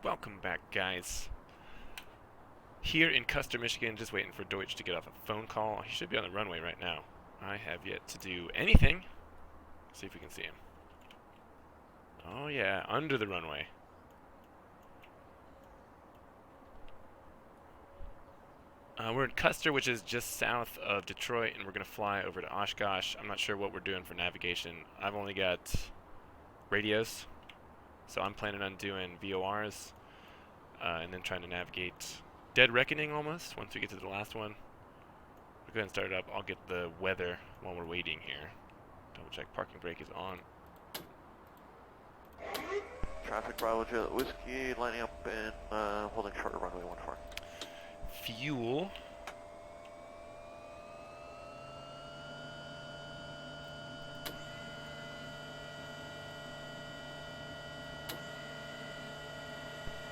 Welcome back, guys. Here in Custer, Michigan, just waiting for Deutsch to get off a phone call. He should be on the runway right now. I have yet to do anything. Let's see if we can see him. Oh yeah, under the runway. We're in Custer, which is just south of Detroit, and we're going to fly over to Oshkosh. I'm not sure what we're doing for navigation. I've only got radios, so I'm planning on doing VORs, and then trying to navigate Dead Reckoning almost, once we get to the last one. We'll go ahead and start it up. I'll get the weather while we're waiting here. Double check parking brake is on. Traffic Bravo Jet Whiskey, lining up and holding short of runway 14. Fuel.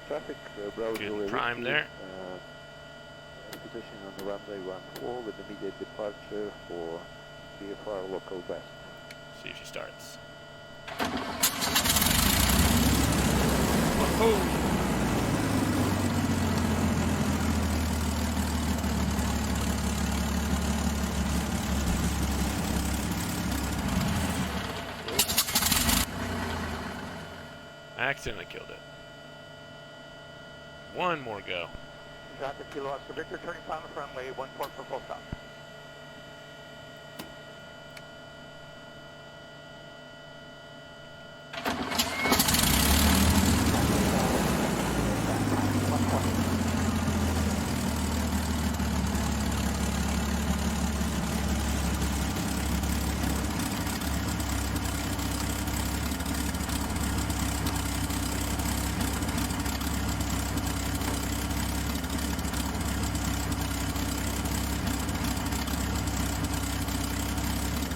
Traffic Bravo Good prime there. Position on the runway 14 with immediate departure for VFR local west. See if she starts. Whoa! I accidentally killed it. One more go. Traffic Kilo Oscar Victor, turning final runway 14 for full stop.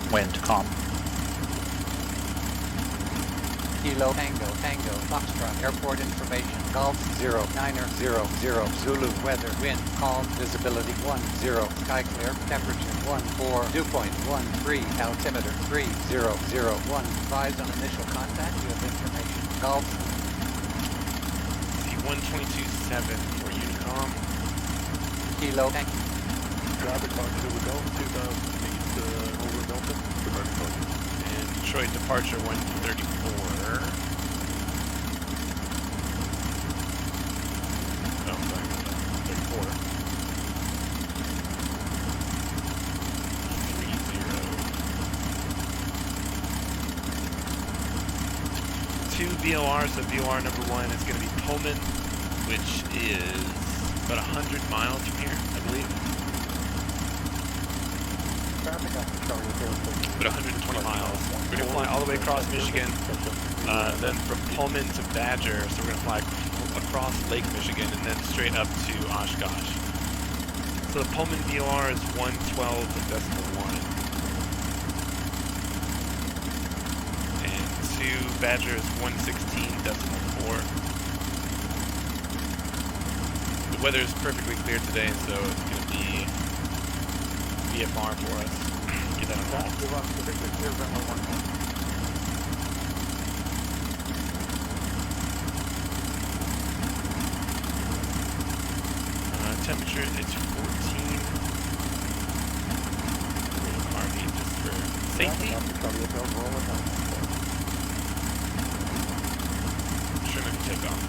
Wind calm. Kilo Tango Tango Foxtrot Airport information Golf 0900 Zulu weather wind calm visibility 10 sky clear temperature 14 dew point 13 altimeter 3001 advise on initial contact you have information Golf C-122.7 for Unicom. Kilo Tango Traffic Bravo Jet Golf 2000 feet over Milton, departing point. And Detroit departure 134. Oh, sorry, 34. 30. Two VORs, so VOR number one is going to be Pullman, which is about 100 miles from here, I believe. About 120 miles. We're going to fly all the way across Michigan, then from Pullman to Badger, so we're going to fly across Lake Michigan and then straight up to Oshkosh. So the Pullman VOR is 112.1. And to Badger is 116.4. The weather is perfectly clear today, so it's going to be VFR for us. Get that on hold. Temperature is 14. RV just for safety. Trim and take off.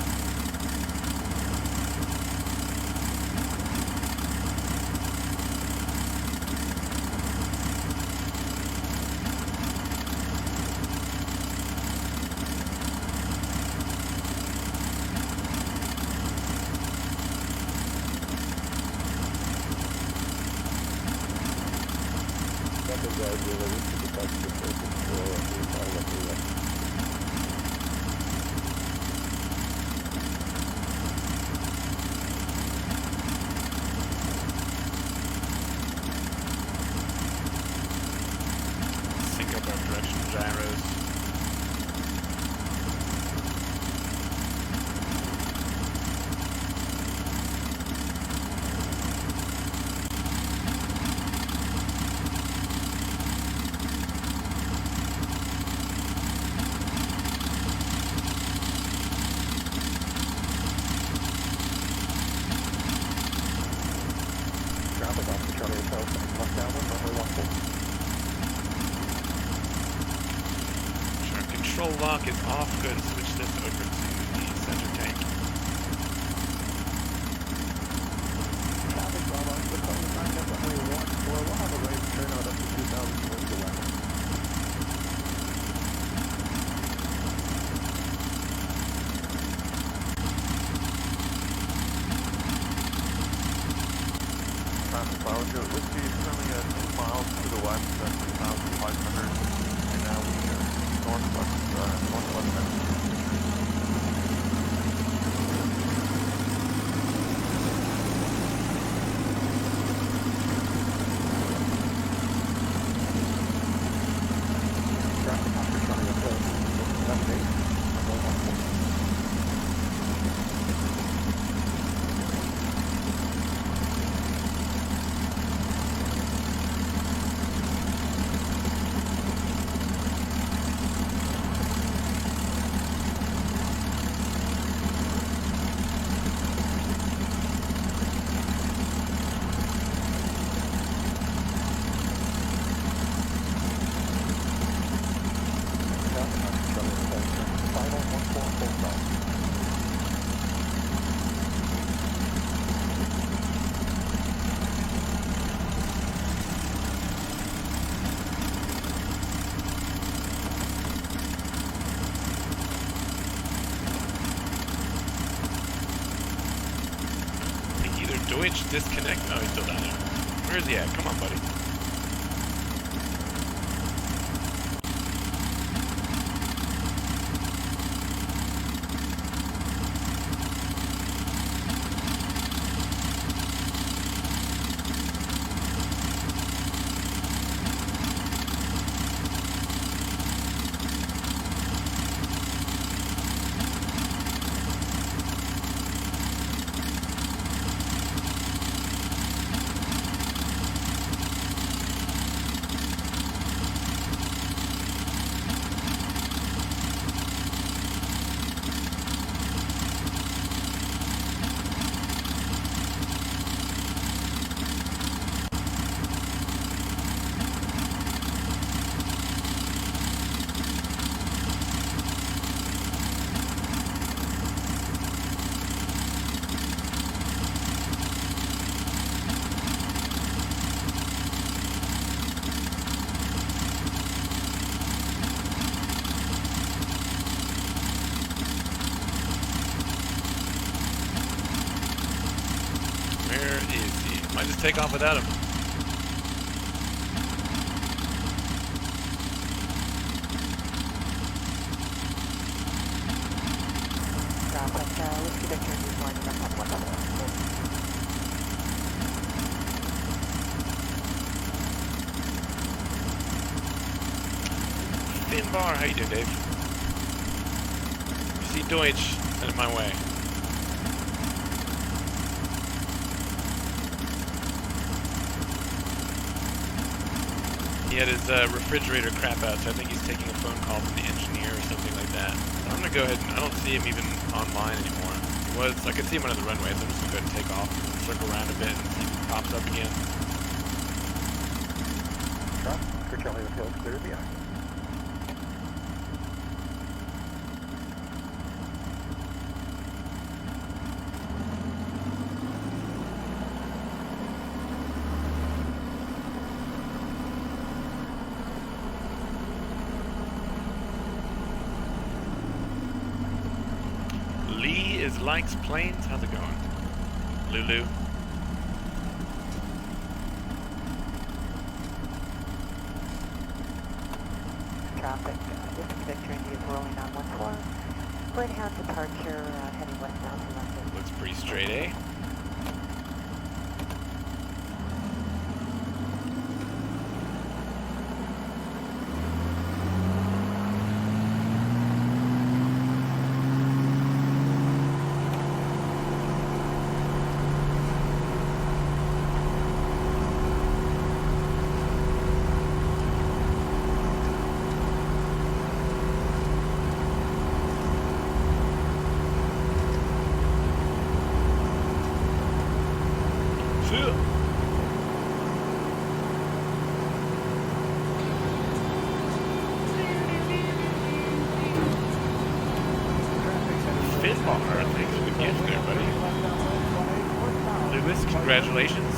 Sync up our direction gyros. control lock is off. Go ahead and switch this over to the center tank. Traffic Bravo, we're calling 914. We'll have a right turnout up to 2000 towards the west. Traffic Bravo, Whiskey is currently at 2 miles to the west, at 2,500, and now we are northwest. Deutsch disconnect. Oh, he's still down there. Where is he at? Come on, buddy. Might just take off without him. Finbar, how you doing, Dave? If you see Deutsch, send it my way. He had his refrigerator crap out, so I think he's taking a phone call from the engineer or something like that. So I'm gonna go ahead and I don't see him even online anymore. He was, I could see him on the runway, so I'm just gonna go ahead and take off, circle around a bit, and see if he pops up again. Traffic for Charlie Hotel, clear the eye. Likes planes. How's it going, Lulu? Traffic. This is Victor India is rolling on 14. Greyhound departure heading westbound to London. Looks pretty straight, eh? Finbar, thanks for the gift there, buddy. Lewis, congratulations.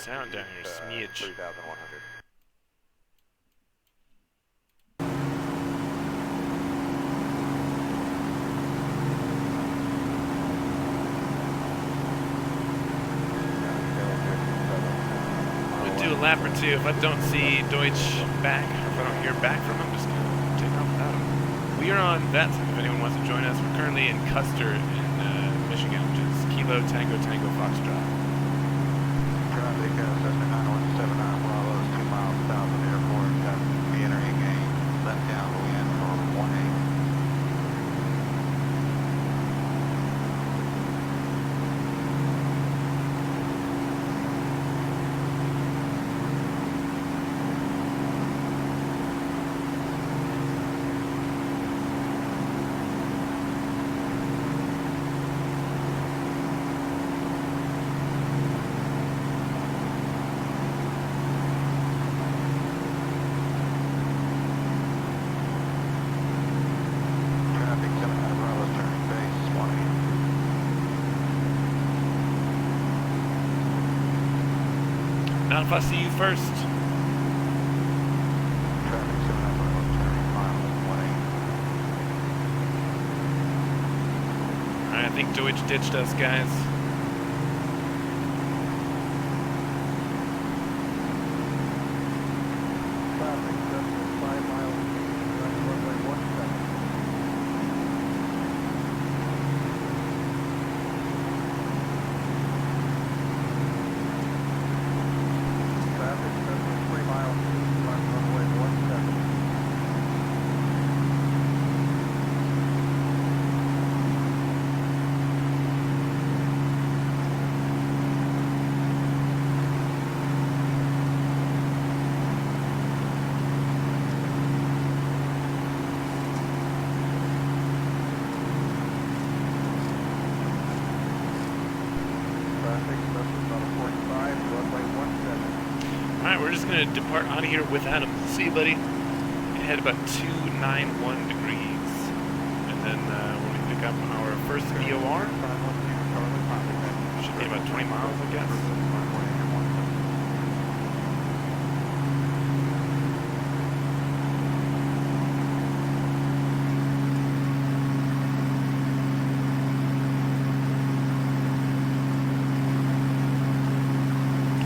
Sound down here, smidge. 3,100. We'll do a lap or two. If I don't see Deutsch back, or if I don't hear back from him, just gonna take off without him. We are on that side if anyone wants to join us. We're currently in Custer in Michigan, which is Kilo Tango Tango Foxtrot. Traffic, Cessna 9179 Bravo is 2 miles south of the airport. Be entering a left downwind for 18. Not if I see you first. Traffic 791 turning final 18. Alright, I think Deutsch ditched us, guys. Traffic 5 miles runway 17. Traffic 3 miles runway 17. Traffic about a 45, runway 17. Alright, we're just gonna depart out of here without him. See you, buddy. Head about 291 degrees. And then when we pick up our first VOR, should be about 20 miles, I guess.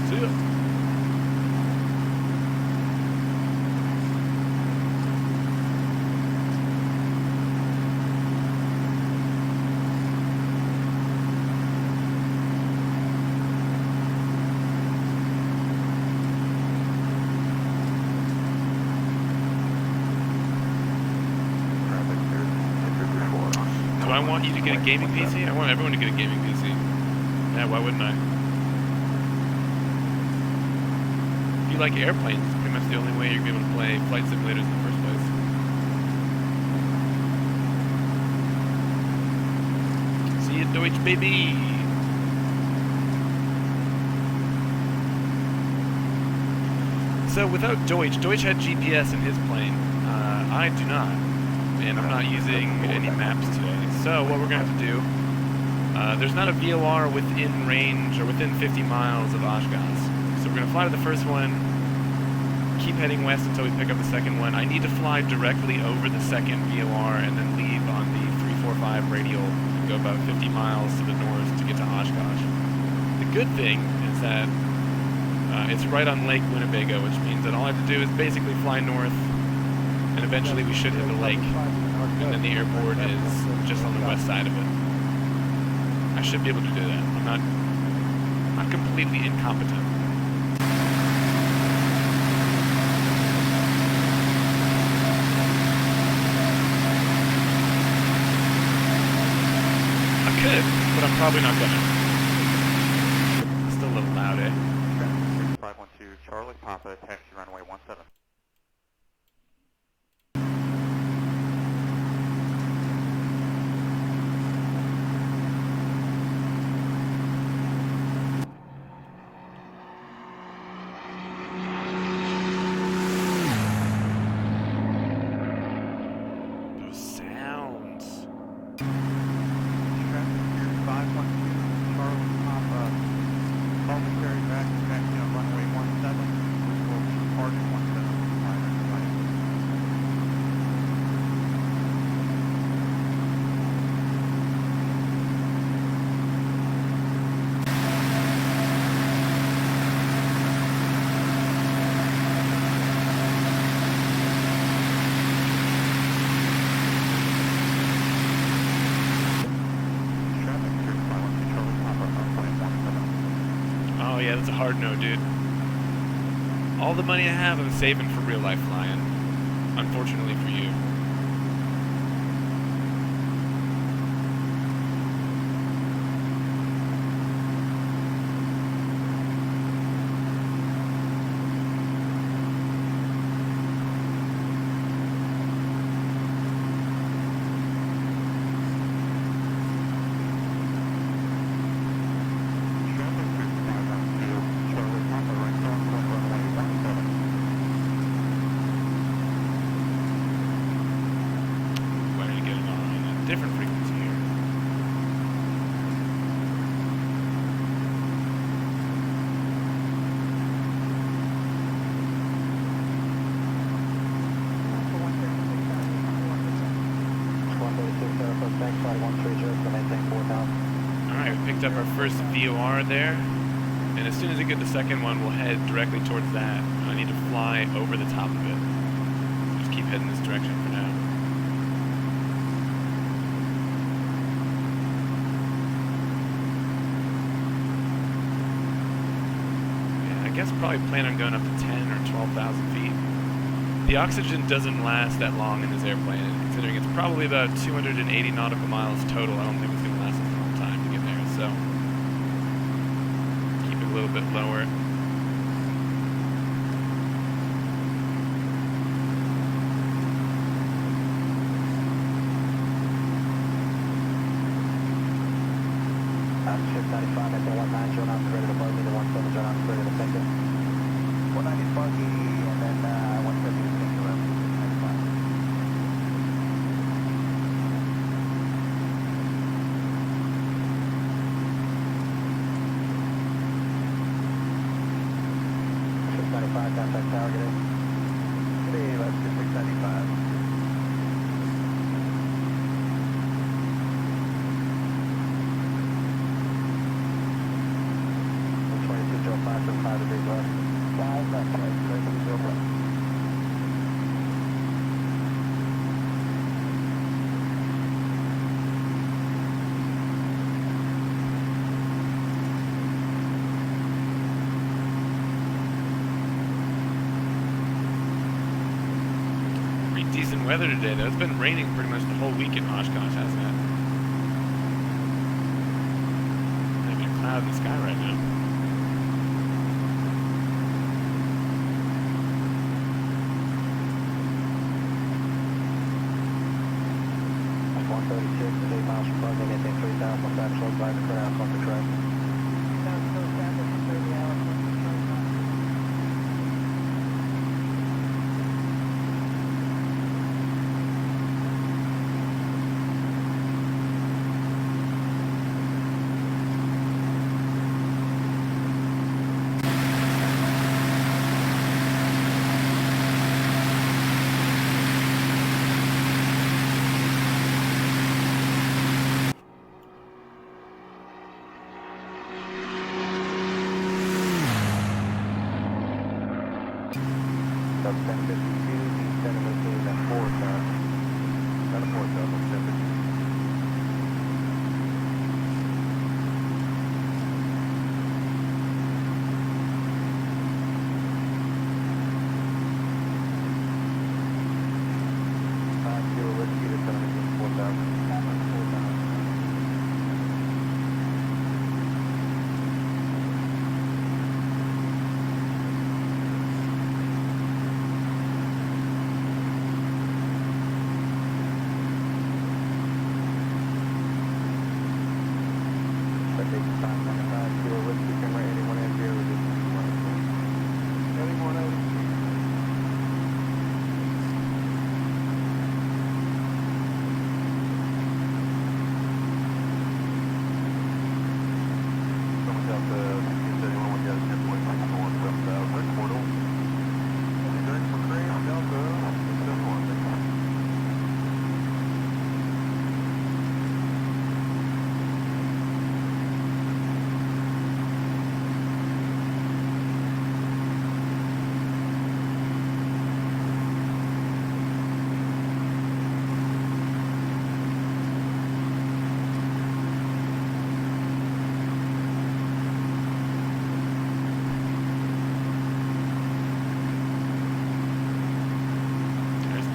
See ya. Do I want you to get a gaming PC? I want everyone to get a gaming PC. Yeah, why wouldn't I? If you like airplanes, it's pretty much the only way you're going to be able to play flight simulators in the first place. See you, Deutsch, baby! So without Deutsch, Deutsch had GPS in his plane. I do not. And I'm not using any maps today. So what we're going to have to do, there's not a VOR within range or within 50 miles of Oshkosh. So we're going to fly to the first one, keep heading west until we pick up the second one. I need to fly directly over the second VOR and then leave on the 345 radial and go about 50 miles to the north to get to Oshkosh. The good thing is that it's right on Lake Winnebago, which means that all I have to do is basically fly north, and eventually we should hit the lake, and then the airport is just on the west side of it. I should be able to do that. I'm not completely incompetent. probably not gonna. Still a little loud, eh? 512 Charlie Papa, taxi runway 17. Those sounds. Traffic here 512 Charlie Papa, voluntary back to taxi on runway 17, which will be departing 17. Traffic here 512 Charlie Papa, runway 17. Oh yeah, that's a hard no, dude. All the money I have, I'm saving for real life flying. Unfortunately for you. Traffic here 512 Charlie Papa, right crosswind runway 17. Why are you getting on a different frequency here? Alright, we picked up our first VOR there. And as soon as we get the second one, we'll head directly towards that. I need to fly over the top of it. Just keep heading this direction for now. Yeah, I guess probably plan on going up to 10 or 12,000 feet. The oxygen doesn't last that long in this airplane, and considering it's probably about 280 nautical miles total, I don't think it's going to last us a long time to get there, so keep it a little bit lower. Shift 95 at the 19, John, I'm ready to buggy, the 17, John, I'm ready to take it. 190 buggy, and then 170 to take the rest. Shift 95, contact targeted. Hey, let's get 695. Five degrees left. 5 left, right, 0 left. Pretty decent weather today, though. It's been raining pretty much the whole week in Oshkosh, hasn't it? Not even a cloud in the sky right now.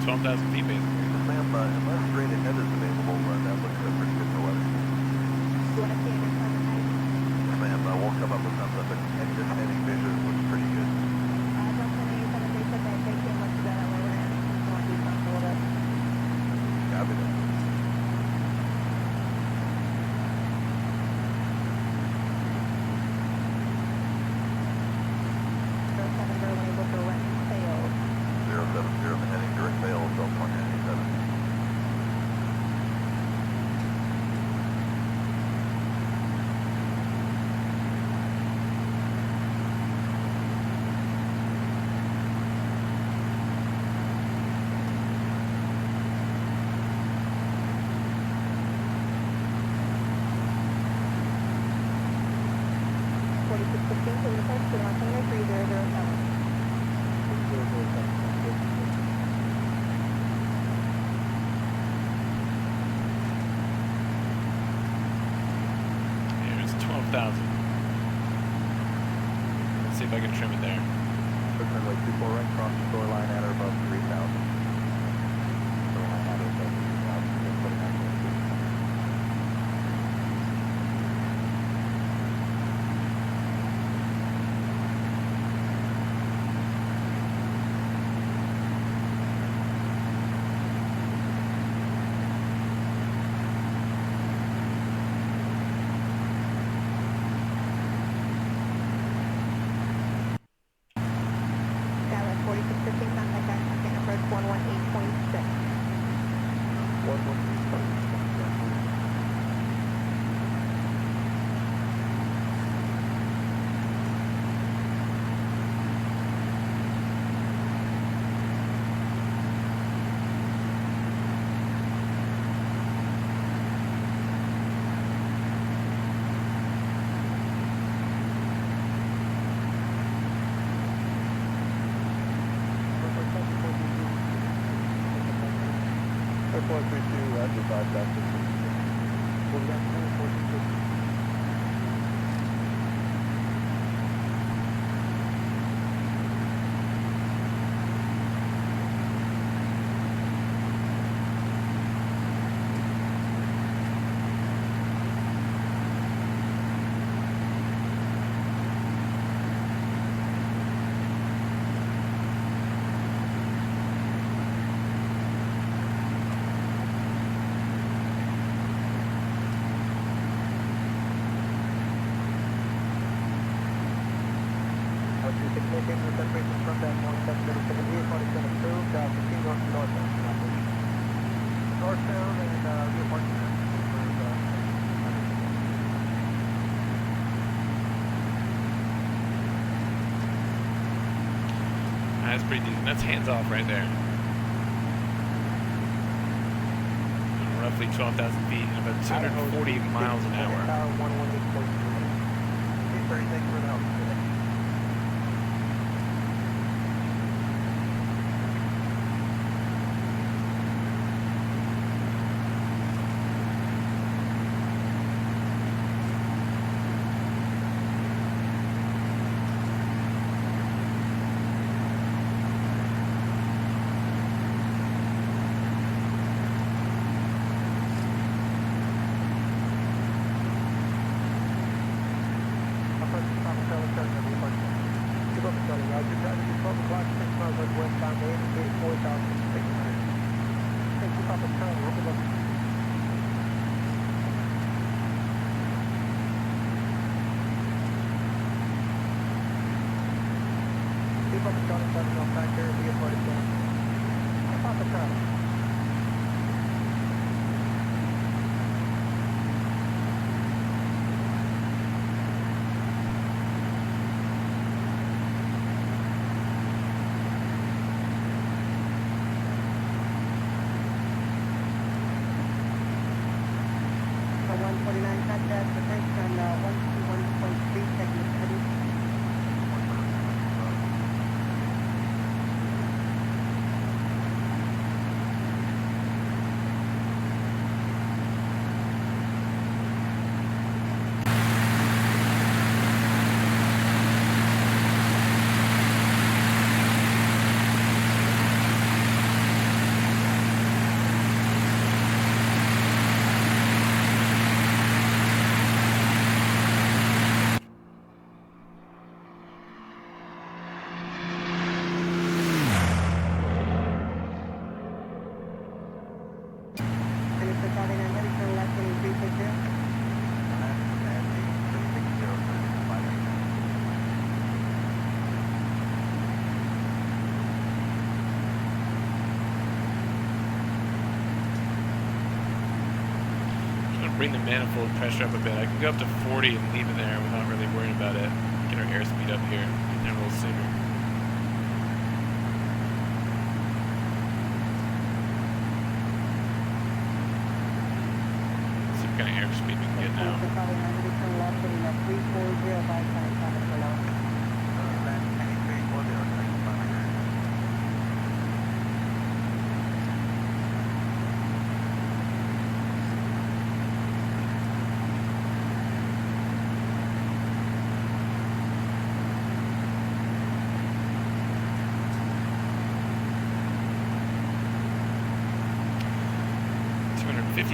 12,000 feet basically. Ma'am, unless straight ahead is available, that looks pretty good for weather. You want to see your time of night? Yes, ma'am, I won't come up with something, but this heading vision looks pretty good. Don't send any 7 days that they can't much better. We're going to do something with it. Copy that. There's 12,000. Let's see if I can trim it there. Runway 24 right, cross the shoreline at or above 3,000. Shoreline at or above 3,000. Put it on the That's pretty decent. That's hands off right there. Roughly 12,000 feet and about 240 miles an hour. Thanks for the help today. bring the manifold pressure up a bit. I can go up to 40 and leave it there without really worrying about it. Get our airspeed up here. Get there a little sooner. See what kind of airspeed we can get now.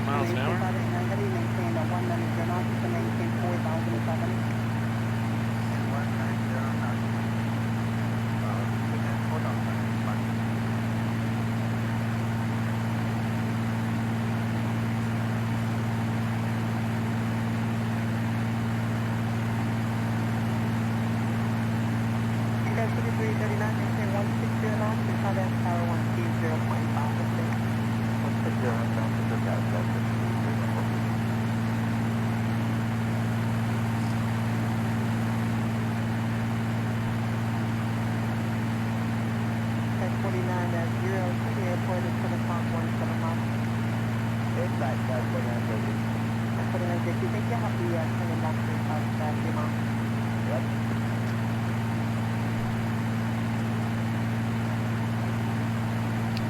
Miles an hour.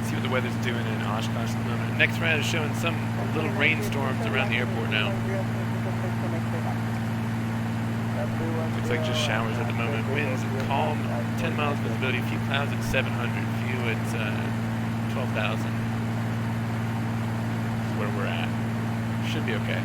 See what the weather's doing in Oshkosh at the moment. Next round is showing some little rainstorms around the airport now. Looks like just showers at the moment. Winds calm, 10 miles visibility, a few clouds at 700, few at 12,000. That's where we're at. Should be okay.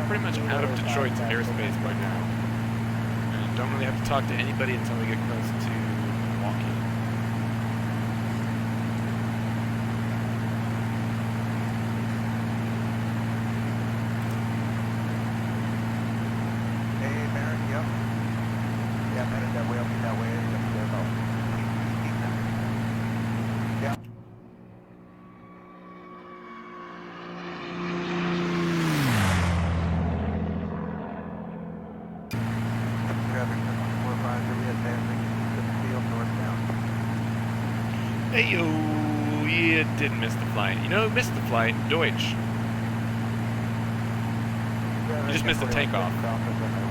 Pretty much out of Detroit's airspace right now. And don't really have to talk to anybody until we get close to Milwaukee. Hey, Barrett, yep. Yeah, headed that way, I'll be that way. Yeah. Hey yo, you didn't miss the flight. You know who missed the flight? Deutsch. You just missed the takeoff.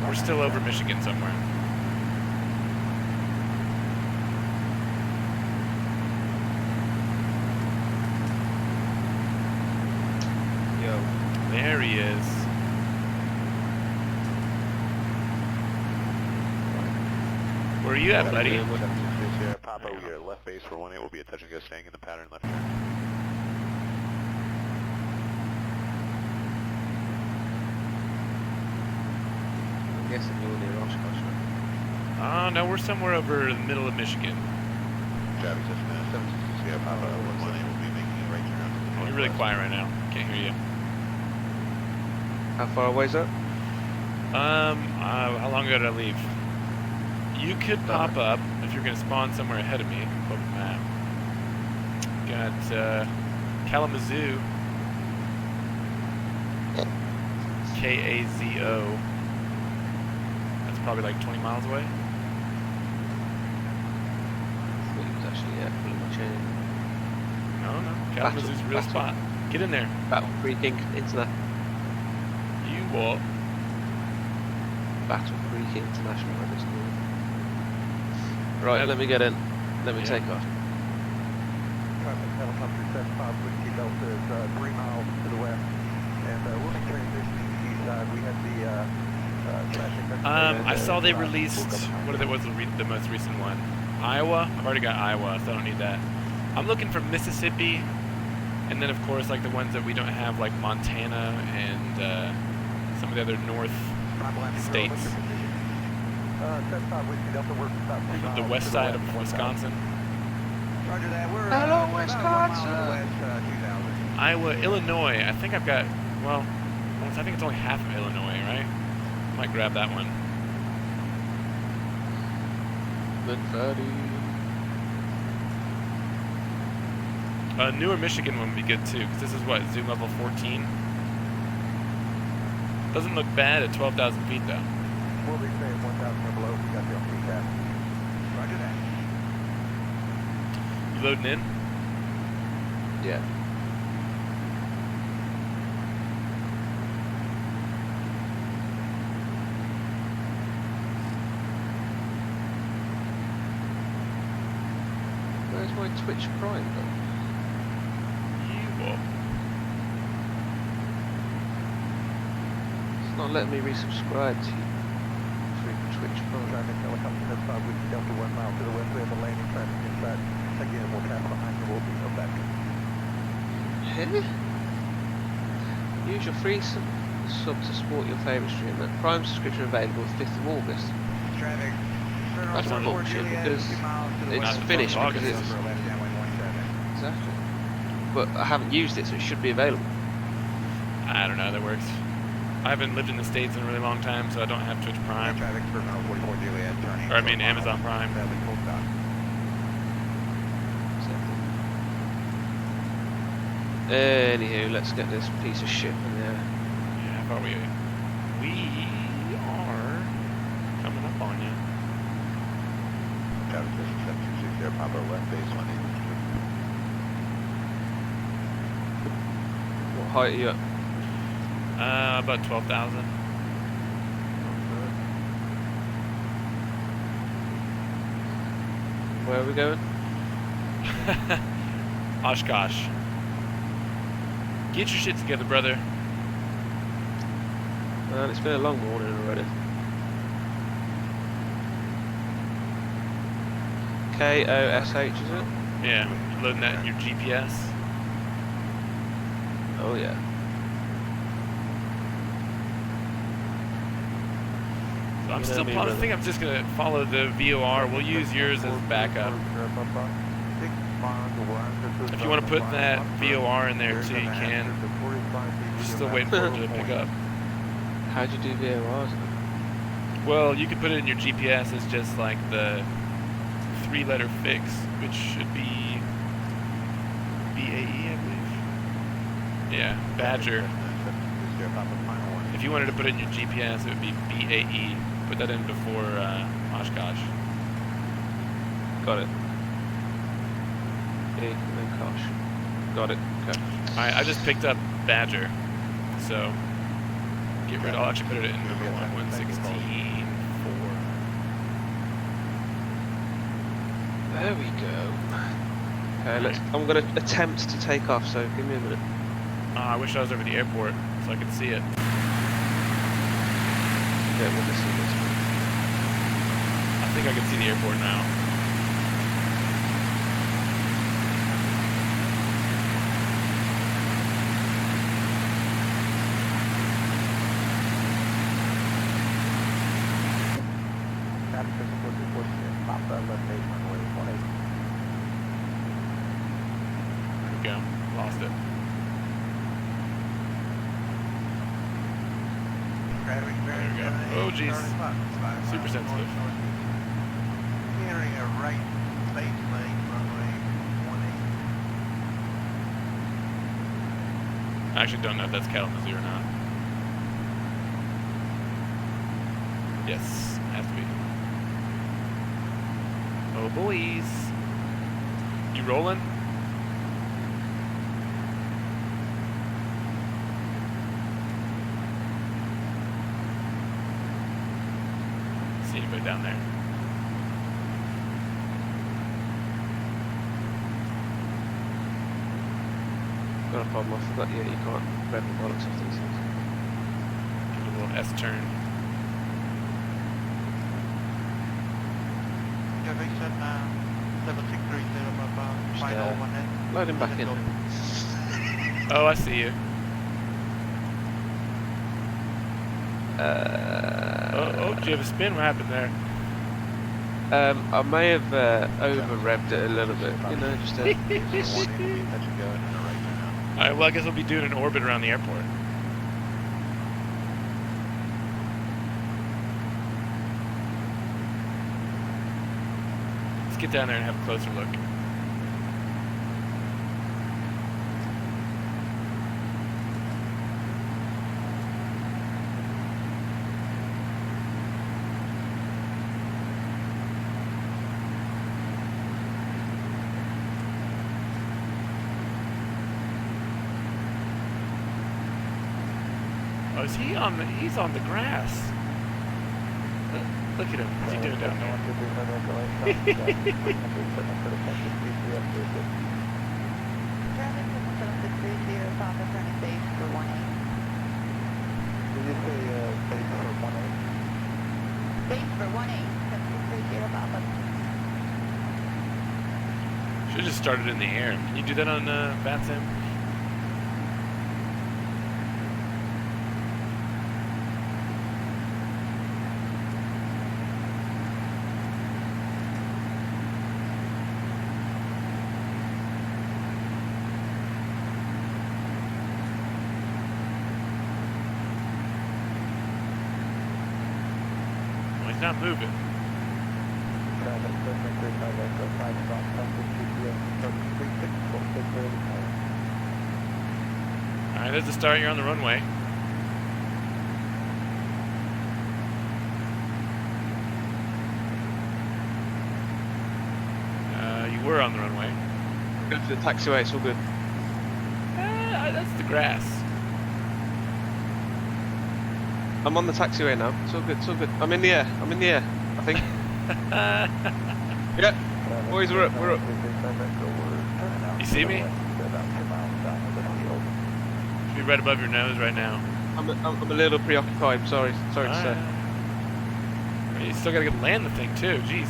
We're still over Michigan somewhere. Yo, there he is. Where are you at, buddy? Papa, we are left base for 1-8. We'll be a touch and go staying in the pattern left turn. I'm guessing you're near Oshkosh, right? No, we're somewhere over the middle of Michigan. Travis, just 762 Papa, 1-8. We'll be making a right turn. You're really quiet right now. Can't hear you. How far away is that? How long ago did I leave? You could pop up if you're going to spawn somewhere ahead of me. Pull up the map. Got Kalamazoo. K-A-Z-O. That's probably like 20 miles away. I thought it was actually, pretty much in. No. Kalamazoo's a real spot. Get in there. Battle Creek International. You what? Battle Creek International, I just knew. Right, let me get in. Let me take off. Helicopter 75 Whiskey Delta is 3 miles to the west, and we'll be transitioning east side. We have the I saw they released, what was the most recent one? Iowa? I've already got Iowa, so I don't need that. I'm looking for Mississippi, and then of course like the ones that we don't have, like Montana and some of the other north states. The west side of Wisconsin. Roger that. We're Hello, about 1 Wisconsin. mile west, 2000. Iowa, Illinois. I think I've got, well, I think it's only half of Illinois, right? Might grab that one. Good buddy. Newer Michigan one would be good too, because this is what, zoom level 14? Doesn't look bad at 12,000 feet though. We'll be saying 1,000 or below. We got the LP tap. Roger that. You loading in? Yeah. Where's my Twitch Prime though? It's not letting me resubscribe to you. Freaking Twitch Prime. Traffic helicopter has 5 with Delta 1 mile to the west. We have a landing traffic inside. Again, we'll traffic behind you. We'll be up back. Use your free sub to support your favourite streamer. Prime subscription available 5th of August. Traffic. That's not bullshit because it's finished because it's exactly. But I haven't used it, so it should be available. I don't know how that works. I haven't lived in the States in a really long time, so I don't have Twitch Prime. Traffic for 44 Juliet turning. Or I mean Amazon Prime. Anywho, let's get this piece of shit in there. Yeah, how far are we? We are coming up on you. Traffic 726 there, Papa left base 183. What height are you at? About 12,000. Where are we going? Oshkosh. Get your shit together, brother. Well, it's been a long morning already. KOSH, is it? Yeah, you loading that in your GPS. Oh yeah. So I'm You know still me, I brother. think I'm just gonna follow the VOR. We'll use yours as backup. If you want to put that VOR in there too, you can. Just still waiting for it to pick up. How'd you do VORs? Well, you could put it in your GPS as just like the 3-letter fix, which should be BAE, I believe. Yeah, Badger. If you wanted to put it in your GPS, it would be BAE. Put that in before Oshkosh. Got it. And then Kosh. Got it. Okay. Alright, I just picked up Badger. So, get rid. I'll actually put it in number 116.4. There we go. Okay, I'm gonna attempt to take off. So give me a minute. I wish I was over the airport so I could see it. Yeah, we'll just see this one. I think I can see the airport now. There we go. Lost it. There we go. Oh, jeez. Super sensitive. Entering a right base lane, runway 18. I actually don't know if that's Kalamazoo or not. Yes, has to be. Oh, boys. You rolling? See anybody down there? Got a problem. I forgot. Yeah, you can't grab the bollocks off these things. Give it a little S turn. Traffic 79. 7630 final Just, 1 in. Load him back in. Oh, I see you. Oh, did you have a spin? What happened there? I may have over-revved it a little bit, you know, just to... Alright, well, I guess we'll be doing an orbit around the airport. Let's get down there and have a closer look. Oh, is he on the? He's on the grass. Look at him. What's he doing down there? Did you say base for 1-8? Base for 1-8, 7630 Papa. Should have just started in the air. Can you do that on VATSIM? Not moving. Alright, there's the start. You're on the runway. You were on the runway. Go to the taxiway, it's all good. That's the grass. I'm on the taxiway now. It's all good. It's all good. I'm in the air. I'm in the air. I think. Yeah. Boys, we're up. We're up. You see me? Should be right above your nose right now. I'm a little preoccupied. Sorry to say. You still gotta land the thing too. Jeez.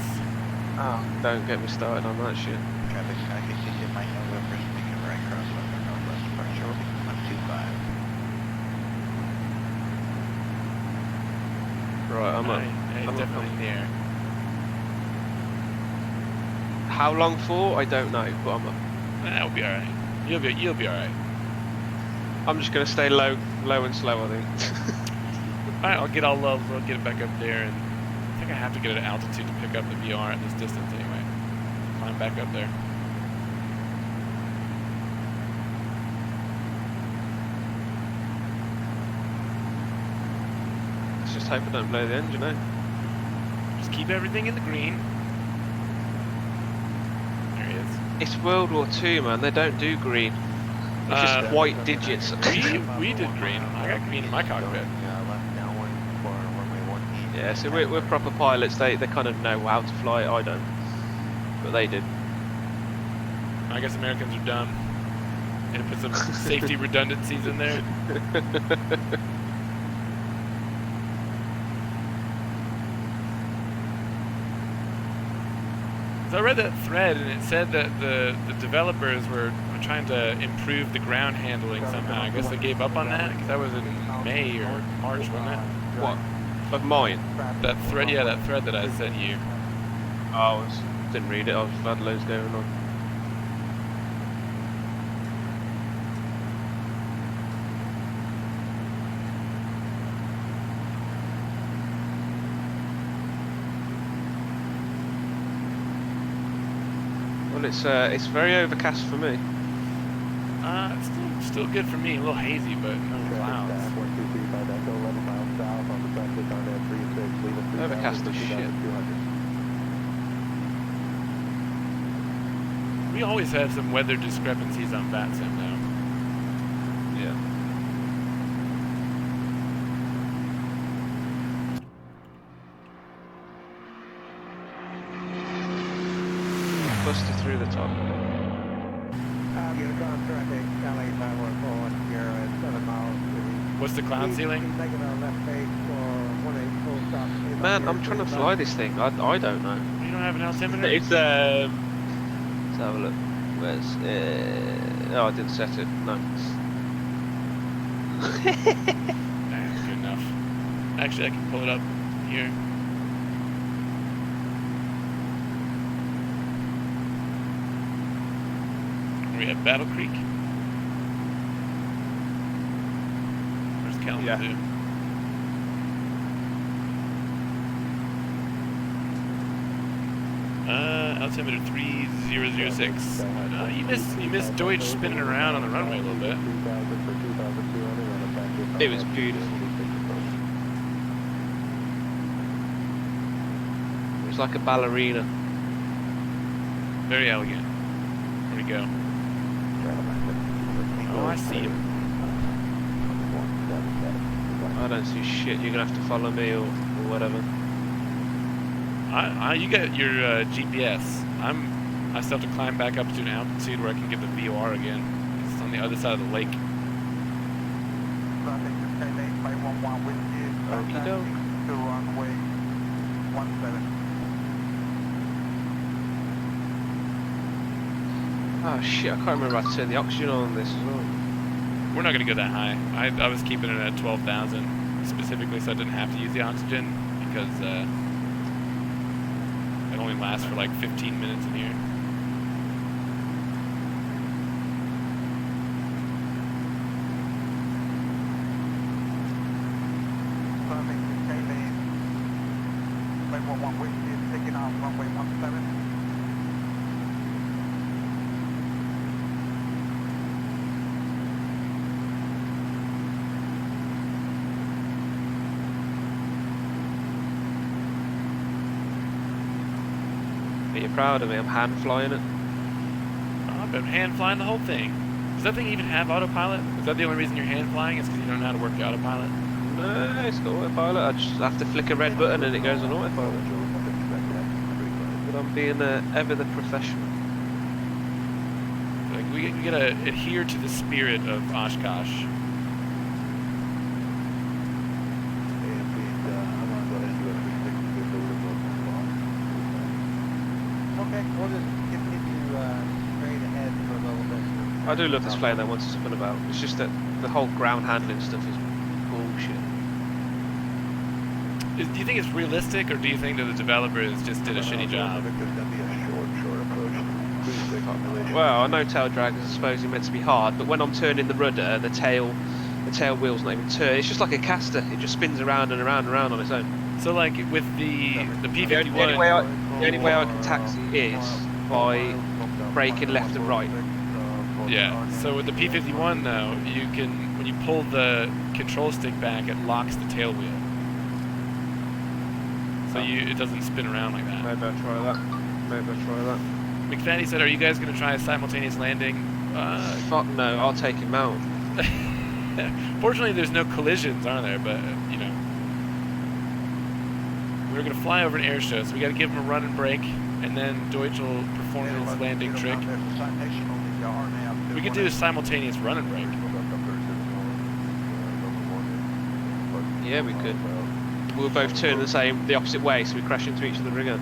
Oh, don't get me started on that shit. Traffic sky 66 Mike November speaking right across Western Northwest departure 125. Right, I'm up. He's I'm definitely in the air. How long for? I don't know, but I'm up. That'll be alright. You'll be alright. I'm just gonna stay low and slow, I think. Alright, I'll get all low. We'll get it back up there, and I think I have to get it at altitude to pick up the VR at this distance anyway. Climb back up there. Let's just hope I don't blow the engine, eh? Just keep everything in the green. There he is. It's World War II, man. They don't do green. It's just white digits. We did green. I got green in my cockpit. Left downwind for runway 18. Yeah, so we're proper pilots. They kind of know how to fly. I don't, but they did. I guess Americans are dumb. And put some safety redundancies in there. So I read that thread, and it said that the developers were trying to improve the ground handling somehow. I guess they gave up on that, because that was in May or March, wasn't it? What? Of mine? That thread, yeah, that thread that I sent you. Oh, didn't read it. I had loads going on. Well, it's very overcast for me. It's still good for me. A little hazy, but no clouds. Overcast as shit. We always have some weather discrepancies on VATSIM now. Yeah. Cluster through the top. What's the cloud ceiling? Man, I'm trying to fly this thing. I don't know. You don't have an altimeter? It's have a look. Where's oh, I didn't set it. No. Nah, good enough. Actually, I can pull it up here. We have Battle Creek. Where's Kalamazoo? Yeah. Altimeter 3006. You missed Deutsch spinning around on the runway a little bit. It was beautiful. It was like a ballerina. Very elegant. Where'd he go? Oh, I see him. I don't see shit. You're gonna have to follow me or whatever. You got your GPS. I still have to climb back up to an altitude where I can get the VOR again. It's on the other side of the lake. Okie doke. To runway 17. Oh shit! I can't remember how to turn the oxygen on this as well. We're not gonna go that high. I was keeping it at 12,000 specifically, so I didn't have to use the oxygen because it only lasts for like 15 minutes in here. Taking off runway 17. Are you proud of me? I'm hand flying it. Oh, I've been hand flying the whole thing. Does that thing even have autopilot? Is that the only reason you're hand flying? Is because you don't know how to work the autopilot? No, it's got autopilot. I just have to flick a red button and it goes on autopilot. But I'm being ever the professional. Like we gotta adhere to the spirit of Oshkosh. Okay, we'll just continue straight ahead for a little bit. I do love this plane though once it's up and about. It's just that the whole ground handling stuff is bullshit. Do you think it's realistic, or do you think that the developers just did a shitty job? Well, I know tail drag is supposedly meant to be hard, but when I'm turning the rudder, the tail wheel's not even turn. It's just like a caster. It just spins around and around and around on its own. So like with the P51, The only way I can taxi is by braking left and right. yeah. So with the P51 though, you can, when you pull the control stick back, it locks the tail wheel. So it doesn't spin around like that. Maybe I'll try that. McFaddy said, "Are you guys going to try a simultaneous landing?" Fuck no, I'll take him out. Fortunately, there's no collisions, are there? But you know, we're going to fly over an air show, so we got to give him a run and brake, and then Deutsch will perform his landing trick. We could do a simultaneous run and brake. Yeah, we could. We'll both turn the opposite way, so we crash into each other again.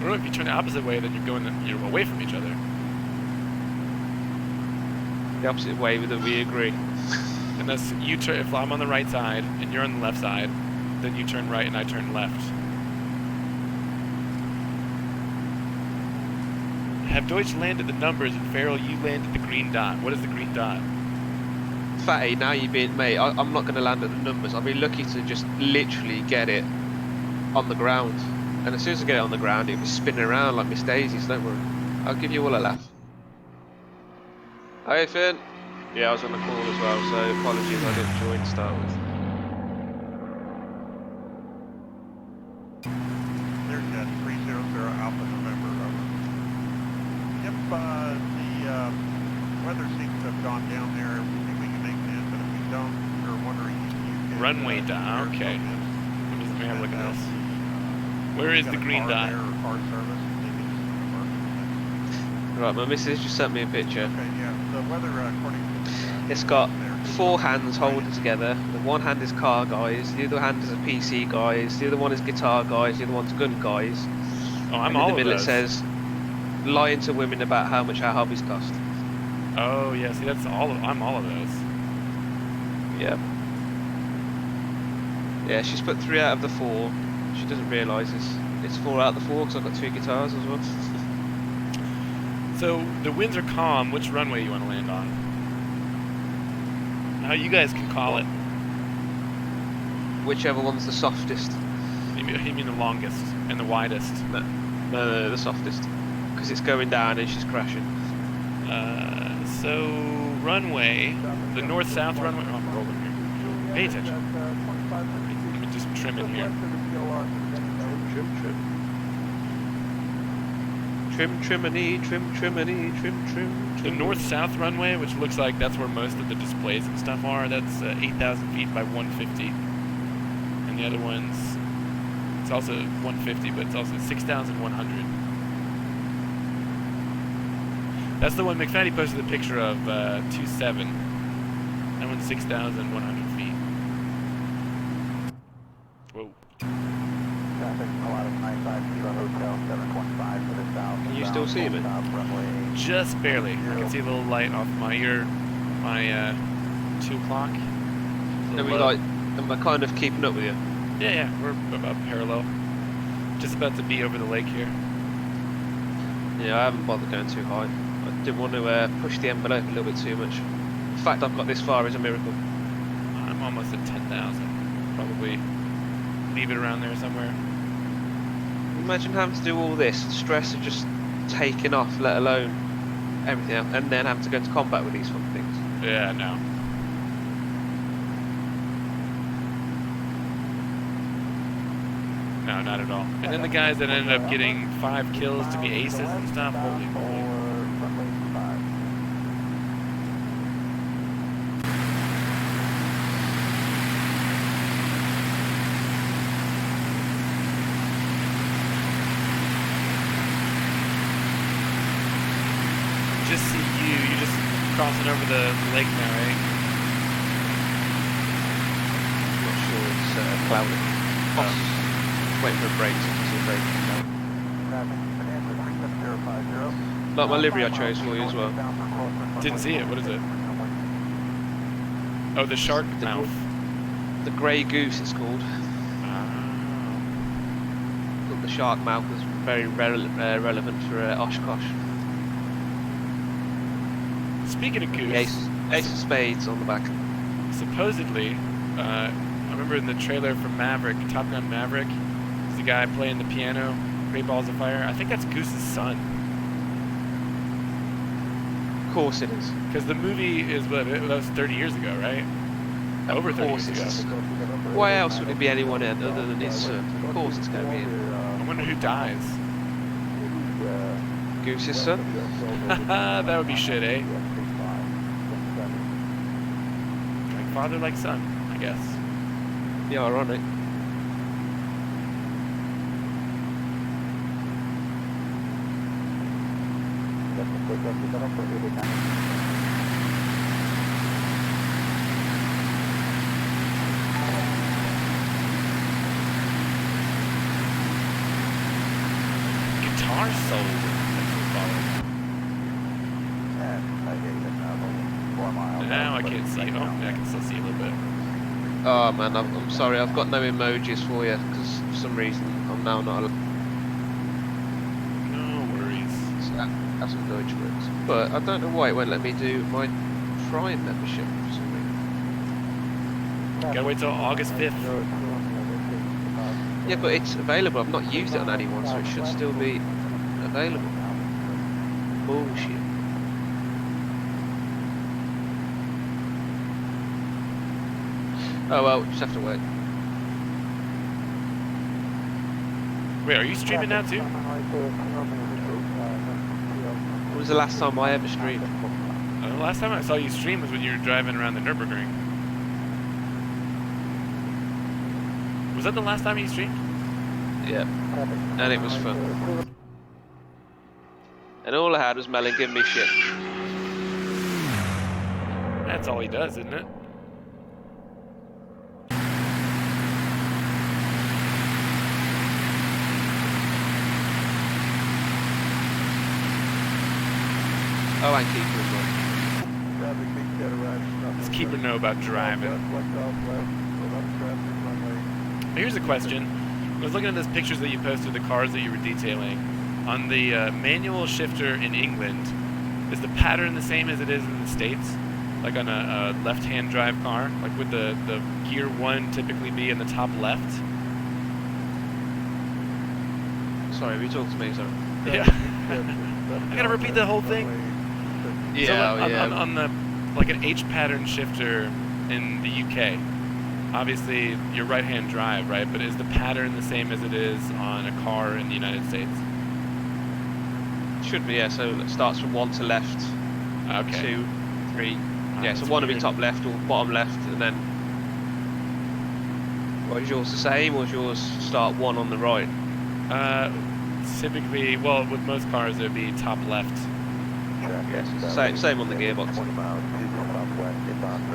Or if you turn the opposite way, then you're away from each other. The opposite way that we agree. Unless you turn, if I'm on the right side and you're on the left side, then you turn right and I turn left. Have Deutsch landed the numbers, and Farrell, you landed the green dot. What is the green dot? Fatty, now you're being mate. I'm not going to land at the numbers. I'll be lucky to just literally get it on the ground. And as soon as I get it on the ground, it'll be spinning around like Miss Daisy, so don't worry. I'll give you all a laugh. Hey Finn. Yeah, I was on the call as well, so apologies I didn't join to start with. There's that 300 Alpha November, over. Yep, the weather seems to have gone down there. We think we can make this, but if we don't, we're wondering if you can... Runway dot, okay. Let me have a look at this. Where is the green dot? Right, my missus just sent me a picture. Okay, yeah, the weather according to the, It's got 4 hands holding together. The one hand is car guys, the other hand is a PC guys, the other one is guitar guys, the other one's gun guys. Oh, I'm and all in the of middle those. it says, lying to women about how much our hobbies cost. Oh yeah, see that's I'm all of those. Yeah. Yeah, she's put 3 out of the 4. She doesn't realise it's 4 out of the 4 because I've got 2 guitars as well. So the winds are calm. Which runway you want to land on? Now you guys can call it. Whichever one's the softest. You mean the longest and the widest? No, the softest. Because it's going down and she's crashing. So runway, the north-south runway. Oh, I'm rolling here. Pay attention. Let me just trim in here. Trim. The north-south runway, which looks like that's where most of the displays and stuff are, that's 8,000 feet by 150. And the other one's, it's also 150, but it's also 6,100. That's the one McFaddy posted a picture of 2.7. That one's 6,100 feet. Whoa. Traffic, a lot of 95 Kilo Hotel, 725 for the south. Can you still see me? Just barely. I can see a little light off my 2 o'clock. Am I kind of keeping up with you? Yeah, we're about parallel. Just about to be over the lake here. Yeah, I haven't bothered going too high. I didn't want to push the envelope a little bit too much. The fact I've got this far is a miracle. I'm almost at 10,000. Probably leave it around there somewhere. Imagine having to do all this, the stress of just taking off, let alone everything else, and then having to go into combat with these fucking things. Yeah, no. No, not at all. And then the guys that ended up getting 5 kills to be aces and stuff, holy moly. Just see you're just crossing over the lake now, right? Not sure it's cloudy. Waiting for a break, so it's a break. Like my livery I chose for you as well. Didn't see it. What is it? Oh, the shark mouth. The grey goose it's called. Thought the shark mouth was very relevant for Oshkosh. Speaking of goose, Ace of spades on the back. supposedly, I remember in the trailer for Maverick, Top Gun Maverick, there's the guy playing the piano, Great Balls of Fire. I think that's Goose's son. Of course it is. Because the movie is, that was 30 years ago, right? Over 30 years ago. Why else would it be anyone other than his son? Of course it's going to be him. I wonder who dies. Goose's son? That would be shit, eh? Like father, like son, I guess. Yeah, ironic. Guitar solo. Now I can't see. Oh, I can still see a little bit. Oh man, I'm sorry, I've got no emojis for you because for some reason I'm now not allowed. No worries. That's some Deutsch words. But I don't know why it won't let me do my Prime membership for some reason. Gotta wait till August 5th. Yeah, but it's available. I've not used it on anyone, so it should still be available. Bullshit. Oh well, just have to wait. Wait, are you streaming now too? When was the last time I ever streamed? The last time I saw you stream was when you were driving around the Nürburgring. Was that the last time you streamed? Yeah. And it was fun. And all I had was Melon giving me shit. That's all he does, isn't it? Oh, and keeper as well. Traffic being dead arrived. Does keeper know about driving? Here's a question. I was looking at those pictures that you posted of the cars that you were detailing. On the manual shifter in England, is the pattern the same as it is in the States? Like on a left-hand drive car? Like would the gear 1 typically be in the top left? Sorry, you talking to me, sorry. Yeah. I gotta repeat the whole thing. Yeah, So on the like an H pattern shifter in the UK, obviously you're right-hand drive, right? But is the pattern the same as it is on a car in the United States? Should be, yeah. So it starts from 1 to left, Okay. 2, 3. Yeah, That's so 1 will be weird. top left or bottom left, and then. What is yours the same, or is yours start 1 on the right? Typically, well, with most cars, it would be top left. Yes, same on the gearbox.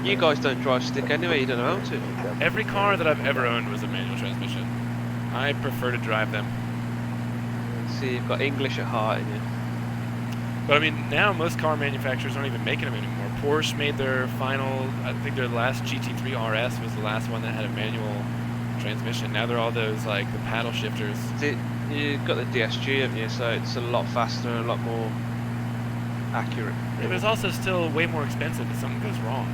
You guys don't drive stick anyway, you don't know how to. Every car that I've ever owned was a manual transmission. I prefer to drive them. See, you've got English at heart in you. But I mean, now most car manufacturers aren't even making them anymore. Porsche made their final, I think their last GT3 RS was the last one that had a manual transmission. Now they're all those, like, the paddle shifters. You've got the DSG, haven't you? So it's a lot faster and a lot more accurate. Yeah, but it's also still way more expensive if something goes wrong.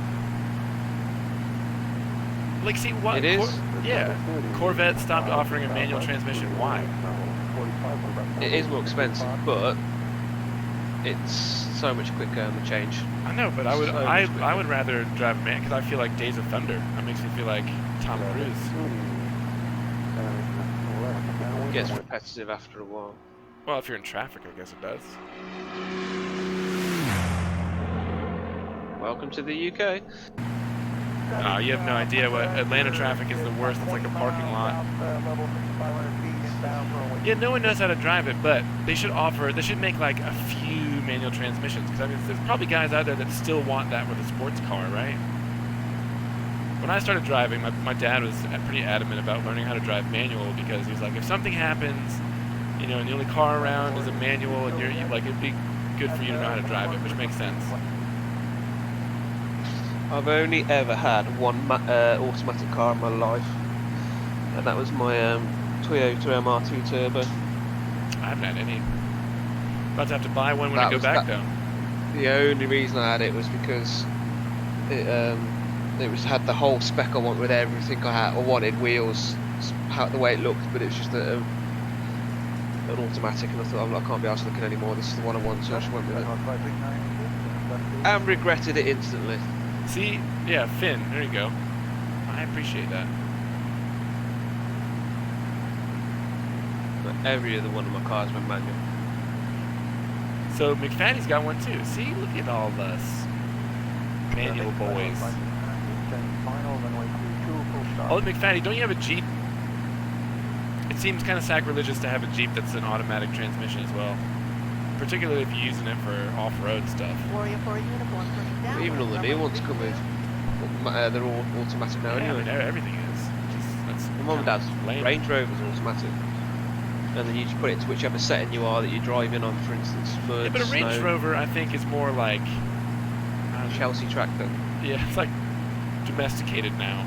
Like, see, what? It is? Yeah. Corvette stopped offering a manual transmission. Why? It is more expensive, but it's so much quicker on the change. I know, but I would So much I quicker. would rather drive a man because I feel like Days of Thunder. That makes me feel like Tom Cruise. It gets repetitive after a while. Well, if you're in traffic, I guess it does. Welcome to the UK. You have no idea what Atlanta traffic is the worst. It's like a parking lot. Yeah, no one knows how to drive it, but they should make like a few manual transmissions. Because I mean, there's probably guys out there that still want that with a sports car, right? When I started driving, my dad was pretty adamant about learning how to drive manual because he was like, if something happens, you know, and the only car around is a manual, and you're like, it'd be good for you to know how to drive it, which makes sense. I've only ever had one automatic car in my life, and that was my Toyota MR2 Turbo. I haven't had any. About to have to buy one when I go back, though. The only reason I had it was because it had the whole spec I want with everything I wanted, wheels, the way it looked, but it was just an automatic, and I thought, I can't be arsed looking anymore. This is the one I want, so I just went with it. And regretted it instantly. See? Yeah, Finn. There you go. I appreciate that. But every other one of my cars went manual. So McFadden's got one too. See? Look at all us manual boys. Oh, McFadden, don't you have a Jeep? It seems kind of sacrilegious to have a Jeep that's an automatic transmission as well. Particularly if you're using it for off-road stuff. But even all the new ones come with, they're all automatic now Yeah, I anyway. mean, everything is. That's My mum and dad's lame. Range Rover's automatic. And then you just put it to whichever setting you are that you're driving on, for instance, mud, Yeah, but a Range snow, Rover, I think, is more like... Chelsea tractor. Yeah, it's like domesticated now.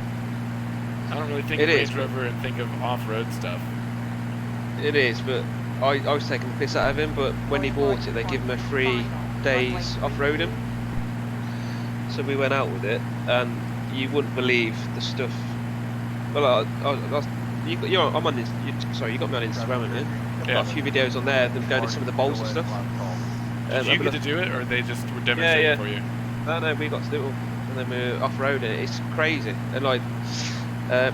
I don't really think It of is, Range Rover and think of off-road stuff. It is, but I was taking the piss out of him, but when he bought it, they give him a 3 days off-roading. So we went out with it, and you wouldn't believe the stuff. Well, you got me on Instagram, haven't you? I've got a few videos on there, them going to some of the bowls and stuff. Did you get to do it, or they just were demonstrating for you? No, we got to do it all, and then we were off-roading it. It's crazy, and like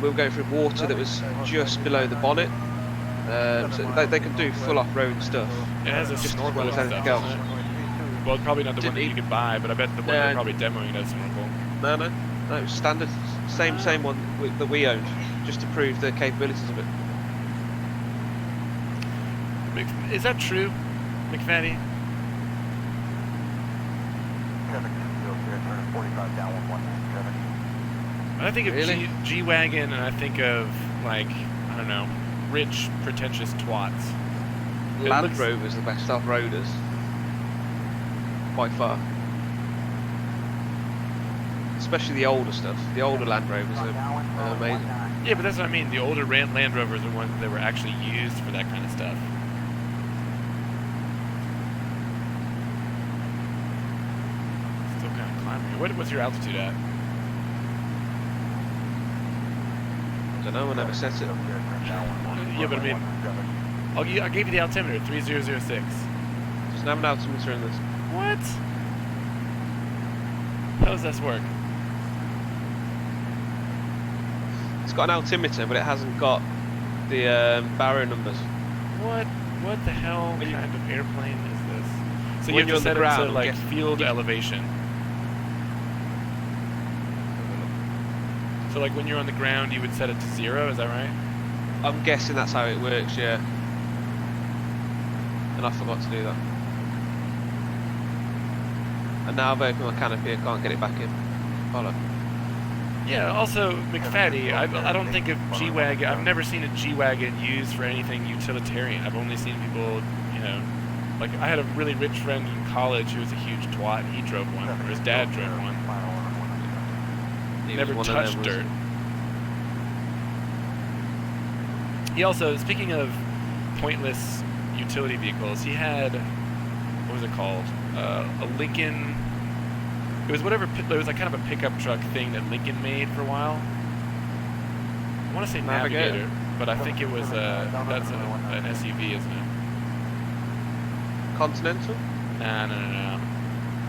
we were going through water that was just below the bonnet. So they can do full off-road stuff. It has a just snorkel as well as and anything stuff, else. doesn't it? Well, it's probably not the one that you can buy, but I bet the one they're probably demoing does snorkel. No, it was standard, same one that we owned, just to prove the capabilities of it. Is that true, McFadden? I think of Really? G-Wagon, and I think of, like, I don't know, rich, pretentious twats. It Land looks- Rover's the best off-roaders. by far. Especially the older stuff. The older Land Rovers are amazing. Yeah, but that's what I mean. The older Land Rovers are ones that were actually used for that kind of stuff. Still kind of climbing. What's your altitude at? I don't know, I never set it. Yeah, but I mean, I gave you the altimeter, 3006. Doesn't have an altimeter in this. What? How does this work? It's got an altimeter, but it hasn't got the barrier numbers. What the hell When kind of airplane is this? So when you have to you're on set the it to ground, like get- field elevation. So like when you're on the ground, you would set it to 0. Is that right? I'm guessing that's how it works, yeah. And I forgot to do that. And now I've opened my canopy, I can't get it back in. Follow. Yeah. Also, McFaddy, I don't think of G-Wagon. I've never seen a G-Wagon used for anything utilitarian. I've only seen people, you know, like I had a really rich friend in college who was a huge twat. He drove one, or his dad drove one. He Never was one of touched them, dirt. wasn't He also, speaking of pointless utility vehicles, he had, what was it called? A Lincoln. It was whatever. It was like kind of a pickup truck thing that Lincoln made for a while. I want to say Navigator, but I think it was that's an SUV, isn't it? he? Continental? No.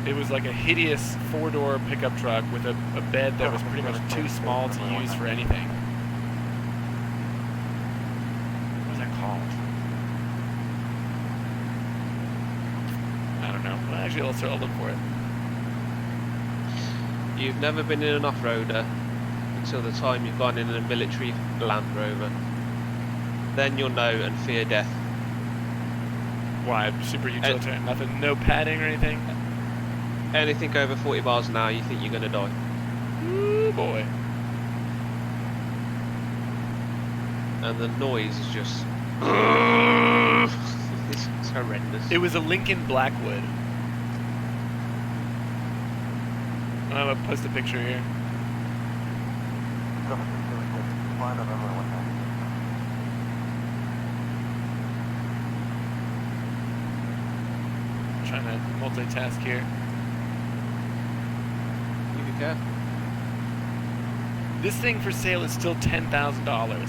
It was like a hideous 4-door pickup truck with a bed that was pretty much too small to use for anything. What was that called? I don't know. Well, actually, I'll look for it. You've never been in an off-roader until the time you've gone in a military Land Rover. Then you'll know and fear death. Why? Super utilitarian? Nothing? No padding or anything? Anything over 40 miles an hour, you think you're going to die. Ooh, boy. And the noise is just... it's horrendous. It was a Lincoln Blackwood. I'm gonna post a picture here. I'm trying to multitask here. You be careful. This thing for sale is still $10,000.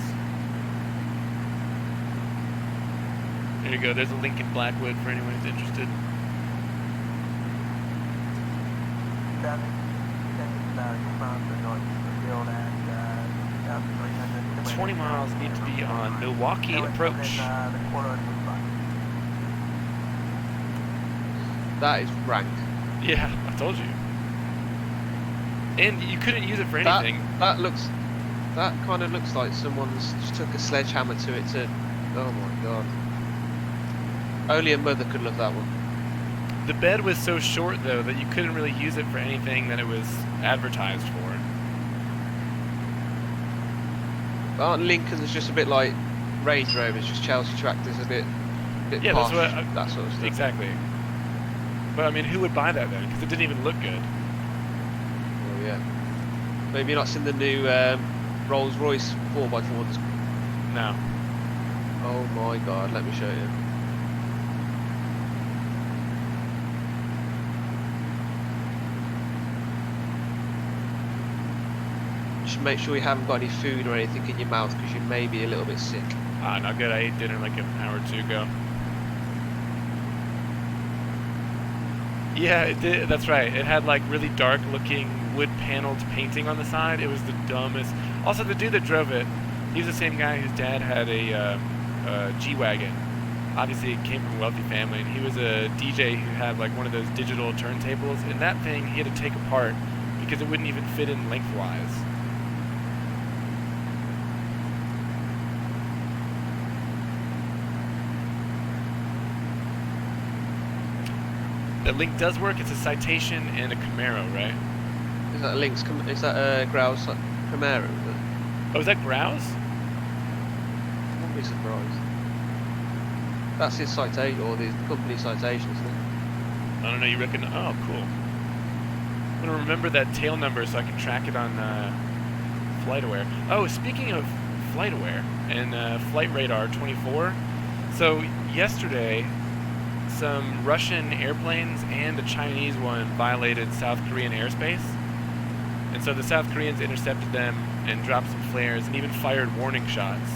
There you go. There's a Lincoln Blackwood for anyone who's interested. 20 miles need to be on Milwaukee approach. That is rank. Yeah, I told you. And you couldn't use it for That, anything. that kind of looks like someone's just took a sledgehammer to it to... Oh my god. Only a mother could love that one. The bed was so short, though, that you couldn't really use it for anything that it was advertised for. Aren't Lincolns just a bit like Range Rovers, just Chelsea tractors, a bit Yeah, posh, that's what that sort of stuff. Exactly. But I mean, who would buy that then? Because it didn't even look good. Oh yeah. Maybe you're not seen the new Rolls Royce 4x4s. No. Oh my god, let me show you. Just make sure you haven't got any food or anything in your mouth because you may be a little bit sick. Ah, not good. I ate dinner like an hour or two ago. Yeah, it did. That's right. It had like really dark looking wood paneled painting on the side. It was the dumbest. Also, the dude that drove it, he was the same guy whose dad had a G-Wagon. Obviously, he came from a wealthy family, and he was a DJ who had like one of those digital turntables. And that thing he had to take apart because it wouldn't even fit in lengthwise. The link does work. It's a Citation and a Camaro, right? Is that Lynx? Is that Grouse Camaro? Is it? Oh, is that Grouse? I wouldn't be surprised. That's his citation, or the company citation, isn't it? I don't know, you reckon? Oh, cool. I'm gonna remember that tail number so I can track it on FlightAware. Oh, speaking of FlightAware and Flight Radar 24. So yesterday, some Russian airplanes and a Chinese one violated South Korean airspace. And so the South Koreans intercepted them and dropped some flares and even fired warning shots,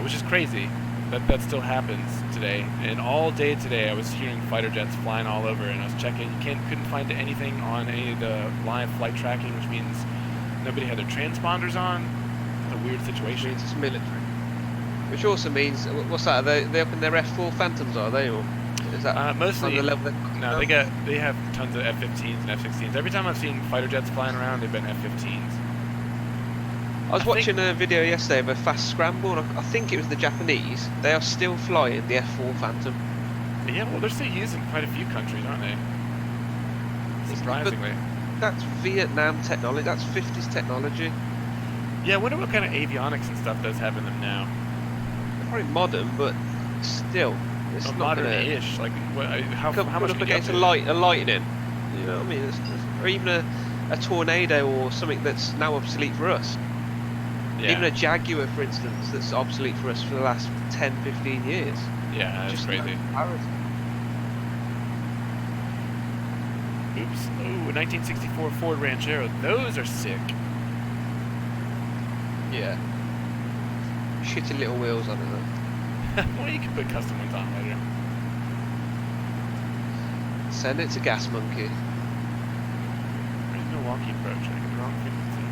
which is crazy. That still happens today. And all day today I was hearing fighter jets flying all over, and I was checking. Couldn't find anything on any of the live flight tracking, which means nobody had their transponders on. It's a weird situation. It's military. Which also means, what's that? Are they up in their F4 Phantoms, are they? Or is that mostly on the level no, they have tons of F-15s and F-16s. Every time I've seen fighter jets flying around, they've been F-15s. I was watching a video yesterday of a fast scramble, and I think it was the Japanese. They are still flying the F4 Phantom. Yeah, well, they're still used in quite a few countries, aren't they? Surprisingly. But that's Vietnam technology. That's 50s technology. Yeah, I wonder what kind of avionics and stuff does have in them now. They're probably modern, but still, it's not modern-ish. Like, how much can you get against to? a lightning? You know what I mean? Or even a tornado or something that's now obsolete for us. Yeah. Even a Jaguar, for instance, that's obsolete for us for the last 10, 15 years. Yeah, that's Just crazy. Oops. Ooh, a 1964 Ford Ranchero. Those are sick. Yeah. Shitty little wheels on it. Well, you can put custom ones on later. Send it to Gas Monkey. Where's Milwaukee approach? I get the wrong frequency.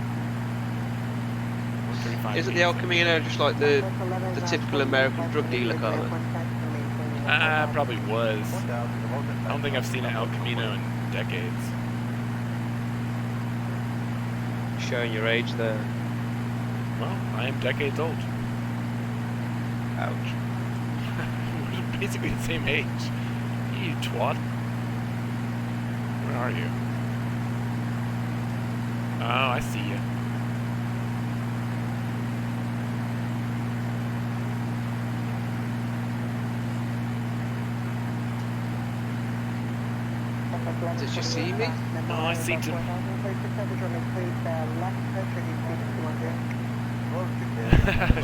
135. Isn't the El Camino just like the typical American drug dealer car then? Probably was. I don't think I've seen an El Camino in decades. Showing your age there. Well, I am decades old. Ouch. We're basically the same age. You twat. Where are you? Oh, I see you. Did you see me? Oh, I see him.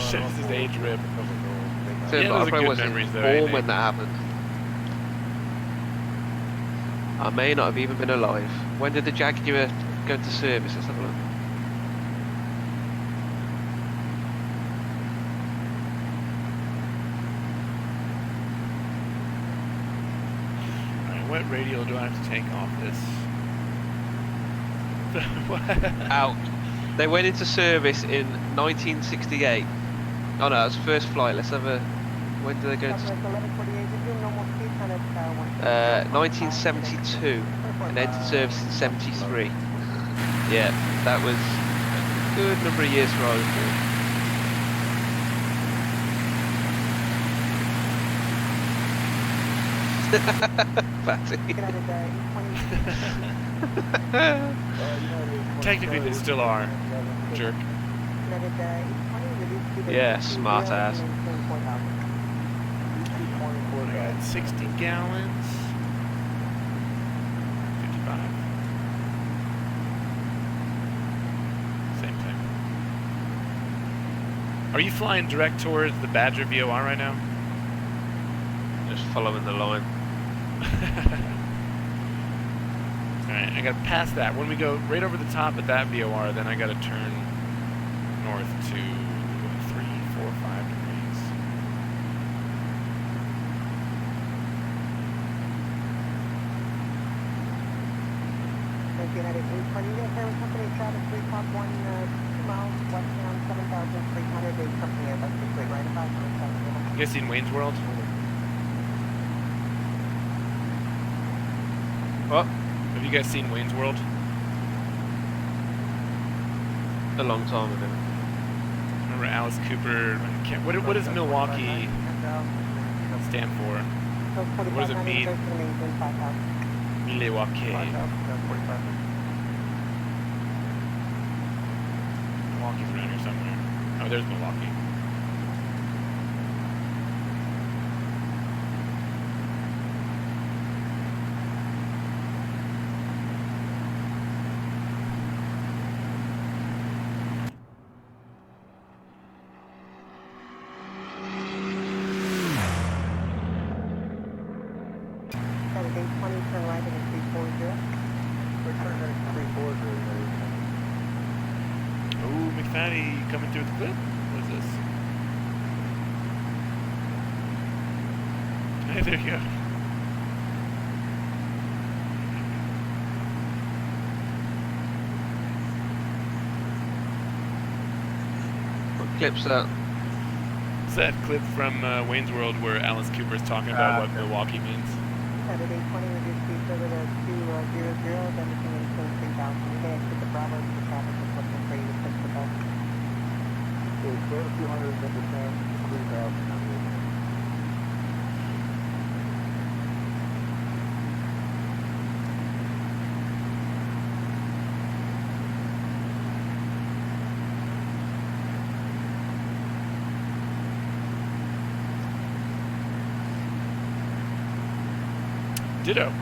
Shows his age rib. Feels Yeah, like those I are probably good wasn't memories though, ain't born when they? that happened. I may not have even been alive. When did the Jaguar go into service? Let's have a look. Alright, what radial do I have to take off this? Out. They went into service in 1968. Oh no, that was first flight. Let's have a... When did they go into... 1972. And entered service in 73. Yeah, that was a good number of years for I was born. Technically they still are. Jerk. Yeah, smart ass. I got 60 gallons. 55. Same thing. Are you flying direct towards the Badger VOR right now? Just following the line. Alright, I gotta pass that. When we go right over the top of that VOR, then I gotta turn north to 3, 4, 5 degrees. United 320, Air Company, traffic 3 top 1, 2 miles, westbound 7,300, base company, Airbus 63, right about 7,000. You guys seen Wayne's World? What? Have you guys seen Wayne's World? A long time ago. Remember Alice Cooper? What does Milwaukee stand for? What does it mean? Milwaukee. Milwaukee's around here somewhere. Oh, there's Milwaukee. Maddie coming through the clip? What is this? Hey, there you go. What clip's that? It's that clip from Wayne's World where Alice Cooper is talking about what Milwaukee means. Saturday 20 reduced speed over to 200, then destination 3000. You may exit the Bravo to the traffic is looking for you to push the bus. Okay, clear 200 and descend 3000. Ditto. I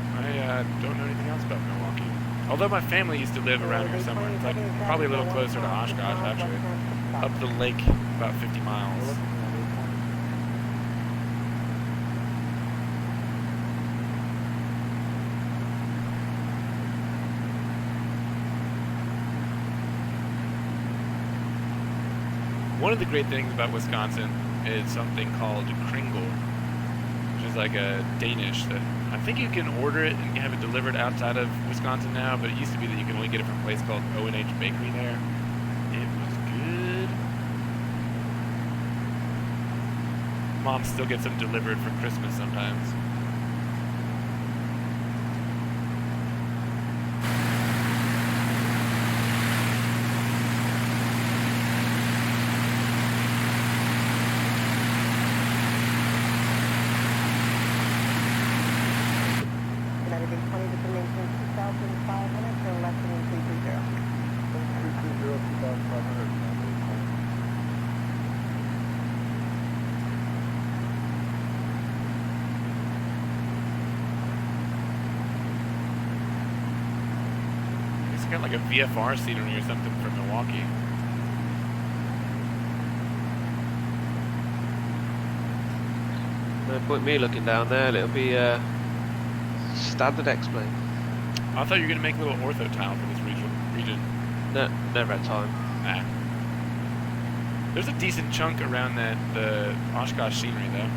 don't know anything else about Milwaukee. Although my family used to live around here somewhere. It's like probably a little closer to Oshkosh, actually. Up the lake, about 50 miles. One of the great things about Wisconsin is something called Kringle, which is like a Danish that I think you can order it and have it delivered outside of Wisconsin now, but it used to be that you can only get it from a place called O&H Bakery there. It was good. Mom still gets them delivered for Christmas sometimes. Got like a VFR scenery or something from Milwaukee. No point me looking down there. It'll be standard X-plane. I thought you were gonna make a little ortho tile for this region. No, never had time. Nah. There's a decent chunk around the Oshkosh scenery though.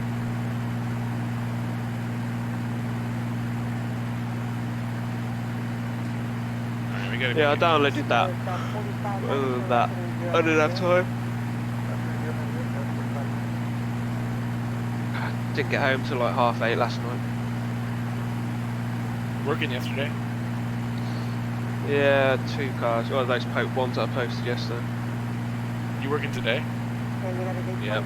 Yeah, I downloaded that. Other than that, I didn't have time. Didn't get home till like 8:30 last night. Working yesterday? Yeah, 2 cars. Well, those ones that I posted yesterday. You working today? Yep.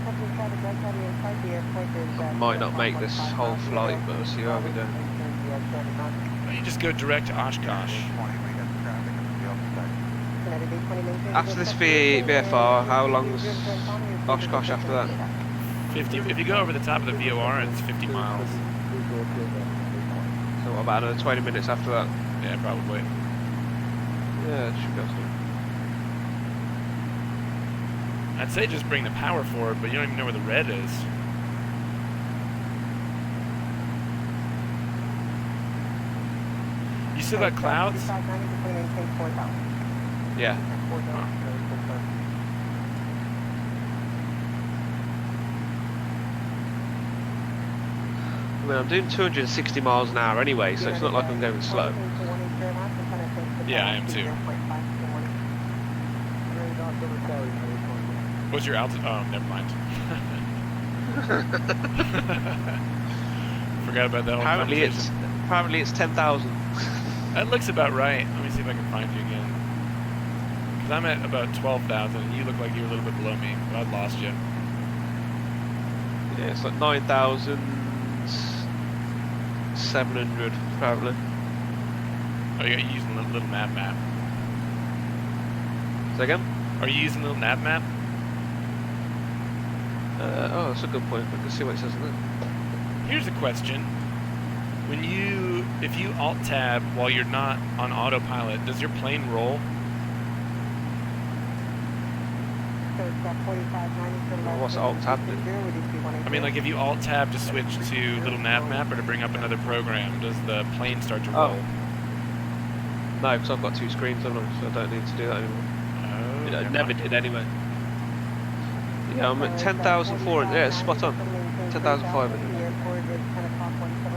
I might not make this whole flight, but we'll see how we go. Well, you just go direct to Oshkosh. After this VFR, how long's Oshkosh after that? 50. If you go over the top of the VOR, it's 50 miles. So what, about another 20 minutes after that? Yeah, probably. Yeah, it should be able to. I'd say just bring the power forward, but you don't even know where the red is. You still got clouds? Yeah. I mean, I'm doing 260 miles an hour anyway, so it's not like I'm going slow. Yeah, I am too. What's your altitude? Oh, never mind. Forgot about that whole conversation. Apparently it's 10,000. That looks about right. Let me see if I can find you again. Because I'm at about 12,000 and you look like you're a little bit below me, but I've lost you. Yeah, it's like 9,700 probably. Oh, you're using a little nav map. Say again? Are you using a little nav map? Oh, that's a good point. I can see what it says in there. Here's a question. If you alt tab while you're not on autopilot, does your plane roll? What's alt tab do? I mean, like if you alt tab to switch to little nav map or to bring up another program, does the plane start to roll? No, because I've got 2 screens on them, so I don't need to do that anymore. Oh. You know, never did anyway. Yeah, I'm at 10,400. Yeah, it's spot on. 10,500.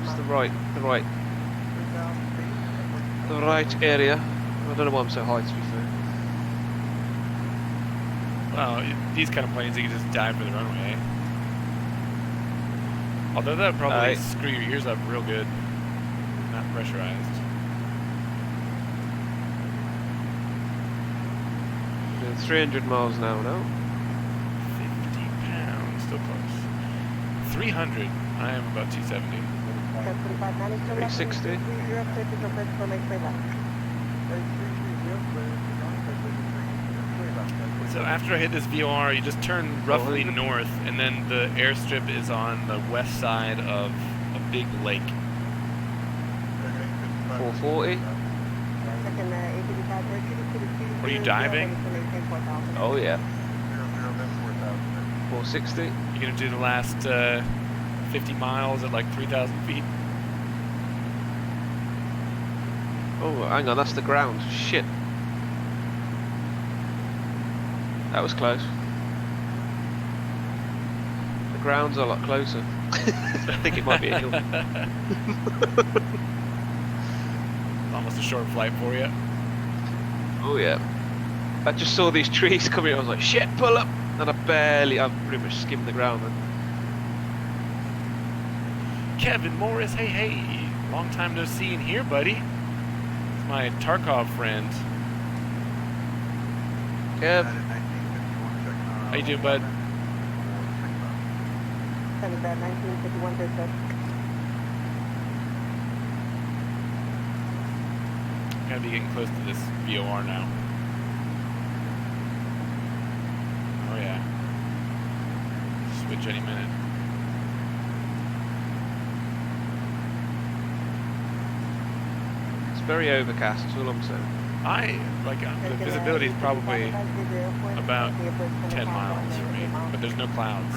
It's the right area. I don't know why I'm so high, to be fair. Well, these kind of planes, you can just dive for the runway. Although that would probably screw your ears up real good. Not pressurized. Doing 300 miles an hour now. 50 pounds, still close. 300. I am about 270. 360. So after I hit this VOR, you just turn roughly north, and then the airstrip is on the west side of a big lake. 440. Are you diving? Oh yeah. 460. You're gonna do the last 50 miles at like 3,000 feet. Oh, hang on, that's the ground. Shit. That was close. The ground's a lot closer. I think it might be a hill. Almost a short flight for you. Oh yeah. I just saw these trees coming. I was like, shit, pull up! And I pretty much skimmed the ground then. Kevin Morris, hey, hey. Long time no see in here, buddy. It's my Takeoff friend. Kev. How you doing, bud? Gotta be getting close to this VOR now. Oh yeah. Switch any minute. It's very overcast, that's all I'm saying. The visibility is probably about 10 miles for me, but there's no clouds.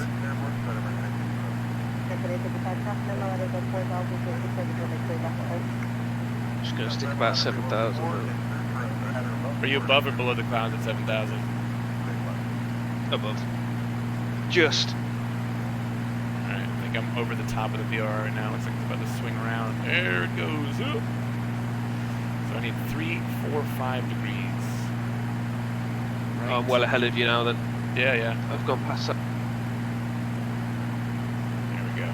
Just gonna stick about 7,000. Are you above or below the clouds at 7,000? Above. Just. Alright, I think I'm over the top of the VR right now. Looks like it's about to swing around. There it goes. Oop. So I need 3, 4, 5 degrees. Right. I'm well ahead of you now then. Yeah, yeah. I've gone past that. There we go.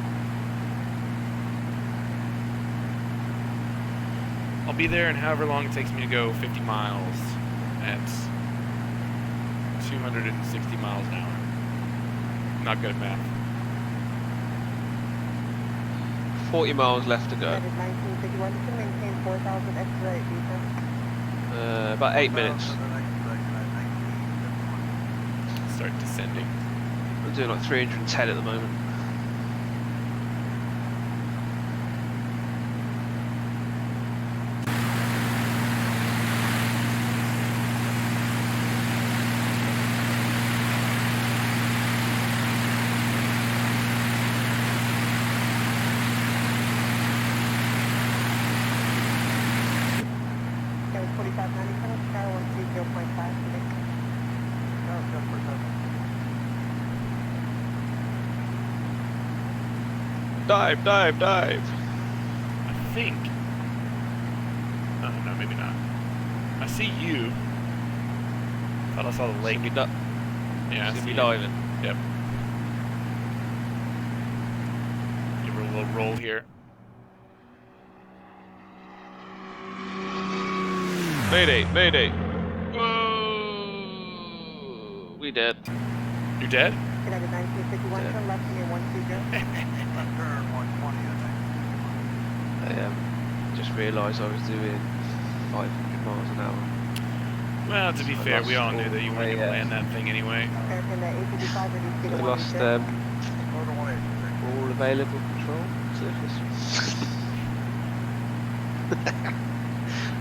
I'll be there in however long it takes me to go 50 miles at 260 miles an hour. I'm not good at math. 40 miles left to go. About 8 minutes. Start descending. I'm doing like 310 at the moment. Dive, dive, dive. I think. Oh, no, maybe not. I see you. Thought I saw the lake. Yeah, I see me you. diving. Yep. Give her a little roll here. Mayday, mayday. Whoa. We dead. You're dead? I just realised I was doing 500 miles an hour. Well, to be fair, we all knew that you weren't going to land that thing anyway. I lost all available control surface.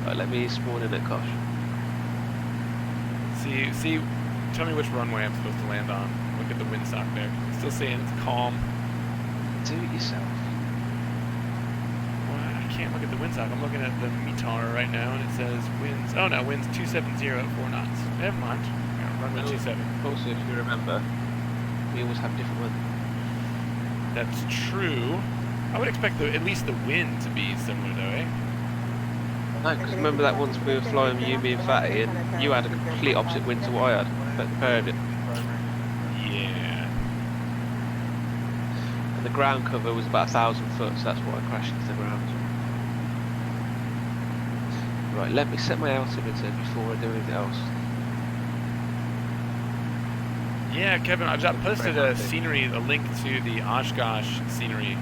Right, let me spawn in at Kosh. See, tell me which runway I'm supposed to land on. Look at the windsock there. Still saying it's calm. Do it yourself. Well, I can't look at the windsock. I'm looking at the METAR right now, and it says winds. Oh no, winds 270 at 4 knots. Never mind. I Runway 27. Also, if you remember, we always have different weather. That's true. I would expect at least the wind to be similar though, eh? No, because remember that once we were flying you, me and Fatty, and you had a complete opposite wind to what I had at the pair of it. Yeah. And the ground cover was about 1,000 foot, so that's why I crashed into the ground. Right, let me set my altimeter before I do anything else. Yeah, Kevin, I just posted a link to the Oshkosh scenery.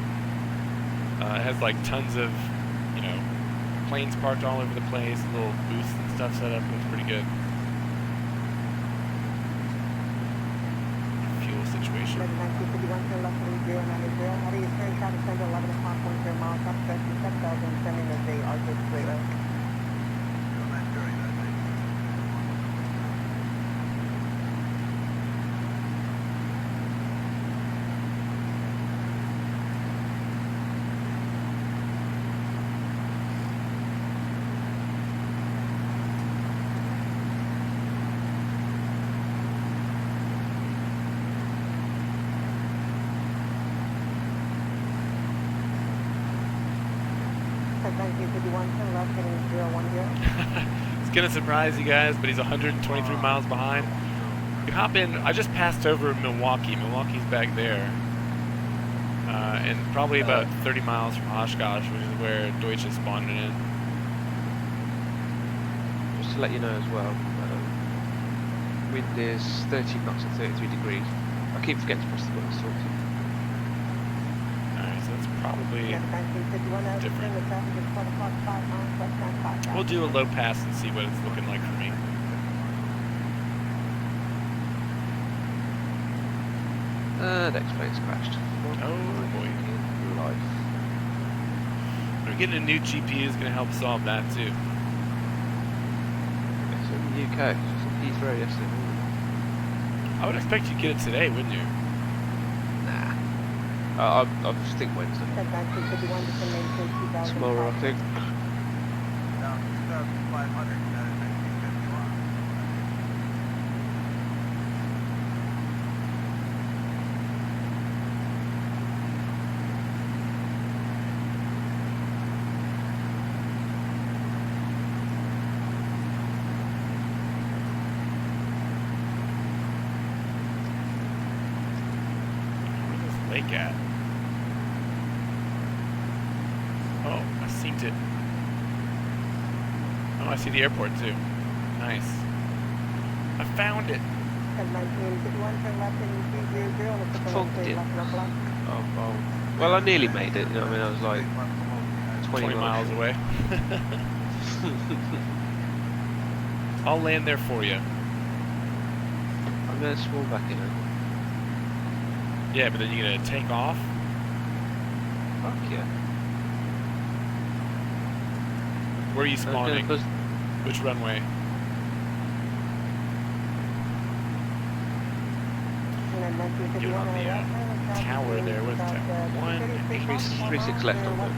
It has like tons of, you know, planes parked all over the place, little booths and stuff set up. It's pretty good. Fuel situation. It's gonna surprise you guys, but he's 123 miles behind. You hop in. I just passed over Milwaukee. Milwaukee's back there, and probably about 30 miles from Oshkosh, which is where Deutsch is spawning in. Just to let you know as well, wind is 13 knots and 33 degrees. I keep forgetting to press the button, sort of. Alright, so that's probably different. We'll do a low pass and see what it's looking like for me. Next plane's crashed. Oh boy. Life. We're getting a new GPU is going to help solve that too. It's in the UK. It's just in Heathrow yesterday morning. I would expect you'd get it today, wouldn't you? Nah. I just think Wednesday. Tomorrow, I think. Where's this lake at? Oh, I seen it. Oh, I see the airport too. Nice. I found it. Fogged it. Oh. Well, I nearly made it. You know what I mean? I was like 20 miles away. I'll land there for you. I'm going to swarm back in. Yeah, but then you're going to take off? Fuck yeah. Where are you spawning? Which runway? Get on the tower there. What's tower? 36 left on there.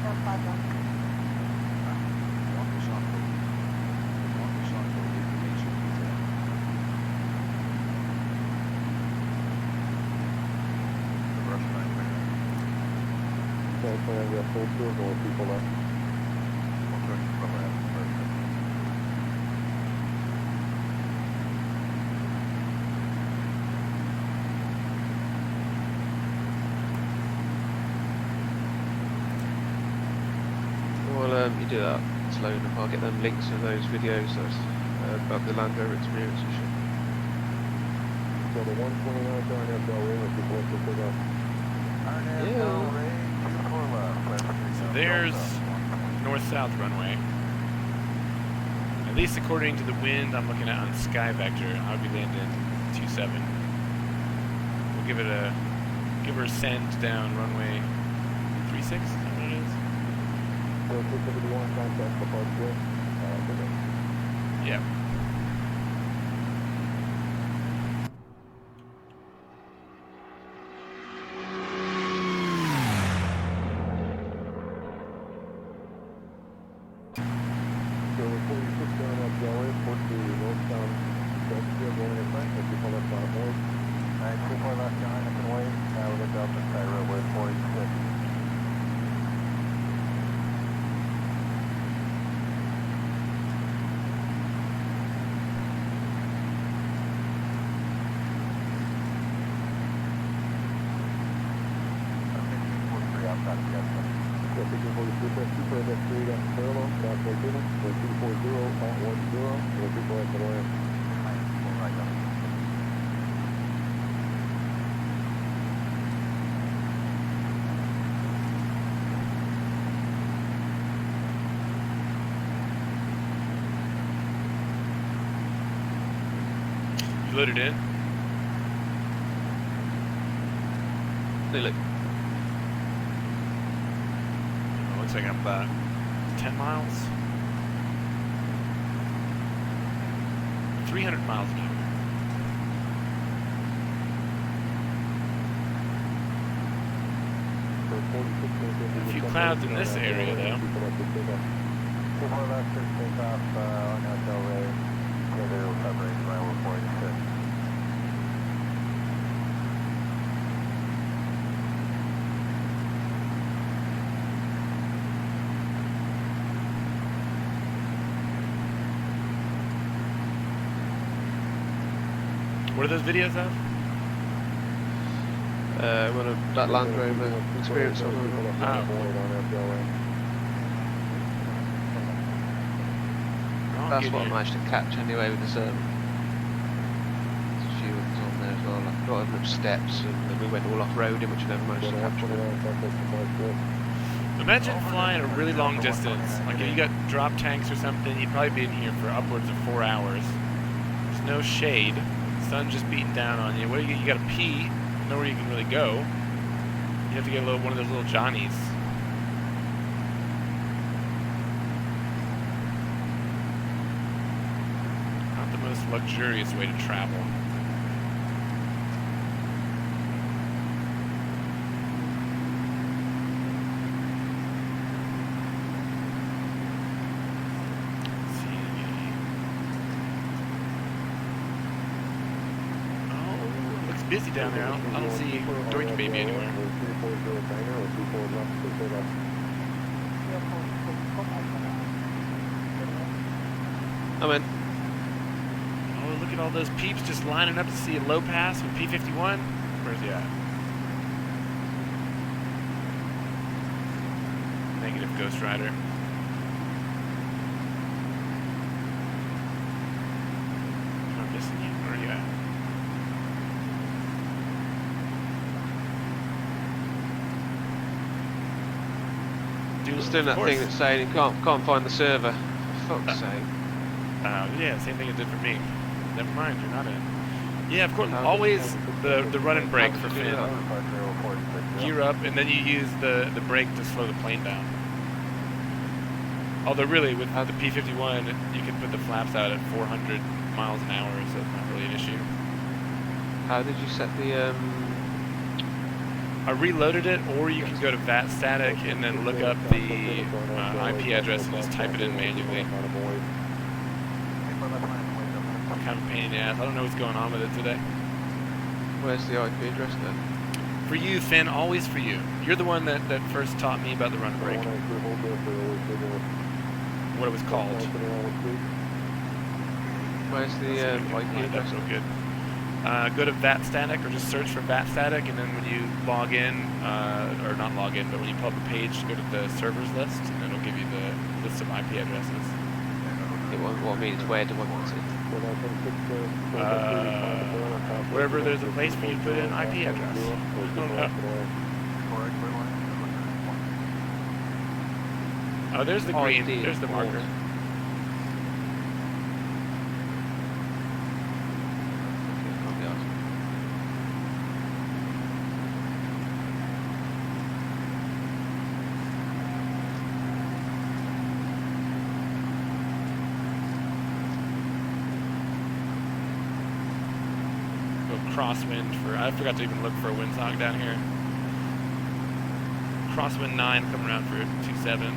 Well, you do that. It's loading up. I'll get them links of those videos about the Land Rover experience and shit. So the 129 turn FLA with the voice to pick up. So there's north-south runway. At least according to the wind I'm looking at on Sky Vector, I'll be landing 27. We'll give her a send down runway 36. Is that what it is? So 671 contact for part 2. Yep. You loaded in? Look. Looks like I'm about 10 miles. 300 miles an hour. A few clouds in this area, though. What are those videos of? One of that Land Rover experience on That's what I managed to catch anyway with the there's a few others on there as well. Like, got over steps and then we went all off-roading, which I never managed to capture. Imagine flying a really long distance. Like if you got drop tanks or something, you'd probably be in here for upwards of 4 hours. There's no shade. Sun just beating down on you. What do you gotta pee? Nowhere you can really go. You have to get one of those little Johnnies. Not the most luxurious way to travel. Busy down there. I don't see Deutsch Baby anywhere. I'm in. Oh, look at all those peeps just lining up to see a low pass with P-51. Where's he at? Negative, Ghost Rider. Am I missing you? Where are you at? Just doing that thing that's saying you can't find the server. For fuck's sake. Yeah, same thing it did for me. Never mind, you're not in. Yeah, of course, always the run and brake for Finn. Gear up, and then you use the brake to slow the plane down. Although really, with the P-51, you can put the flaps out at 400 miles an hour, so it's not really an issue. How did you set the I reloaded it, or you can go to VAT static and then look up the IP address and just type it in manually. Kind of a pain in the ass. I don't know what's going on with it today. Where's the IP address then? For you, Finn, always for you. You're the one that first taught me about the run and brake. What it was called. Where's the IP address? So good. Go to VAT static or just search for VAT static, and then when you log in, or not log in, but when you pull up a page, go to the servers list, and it'll give you the list of IP addresses. What means where do I want it? Wherever there's a place for you to put in an IP address. I don't know. Oh, there's the green. There's the marker. Crosswind for, I forgot to even look for a windsock down here. Crosswind 9 coming around for 27.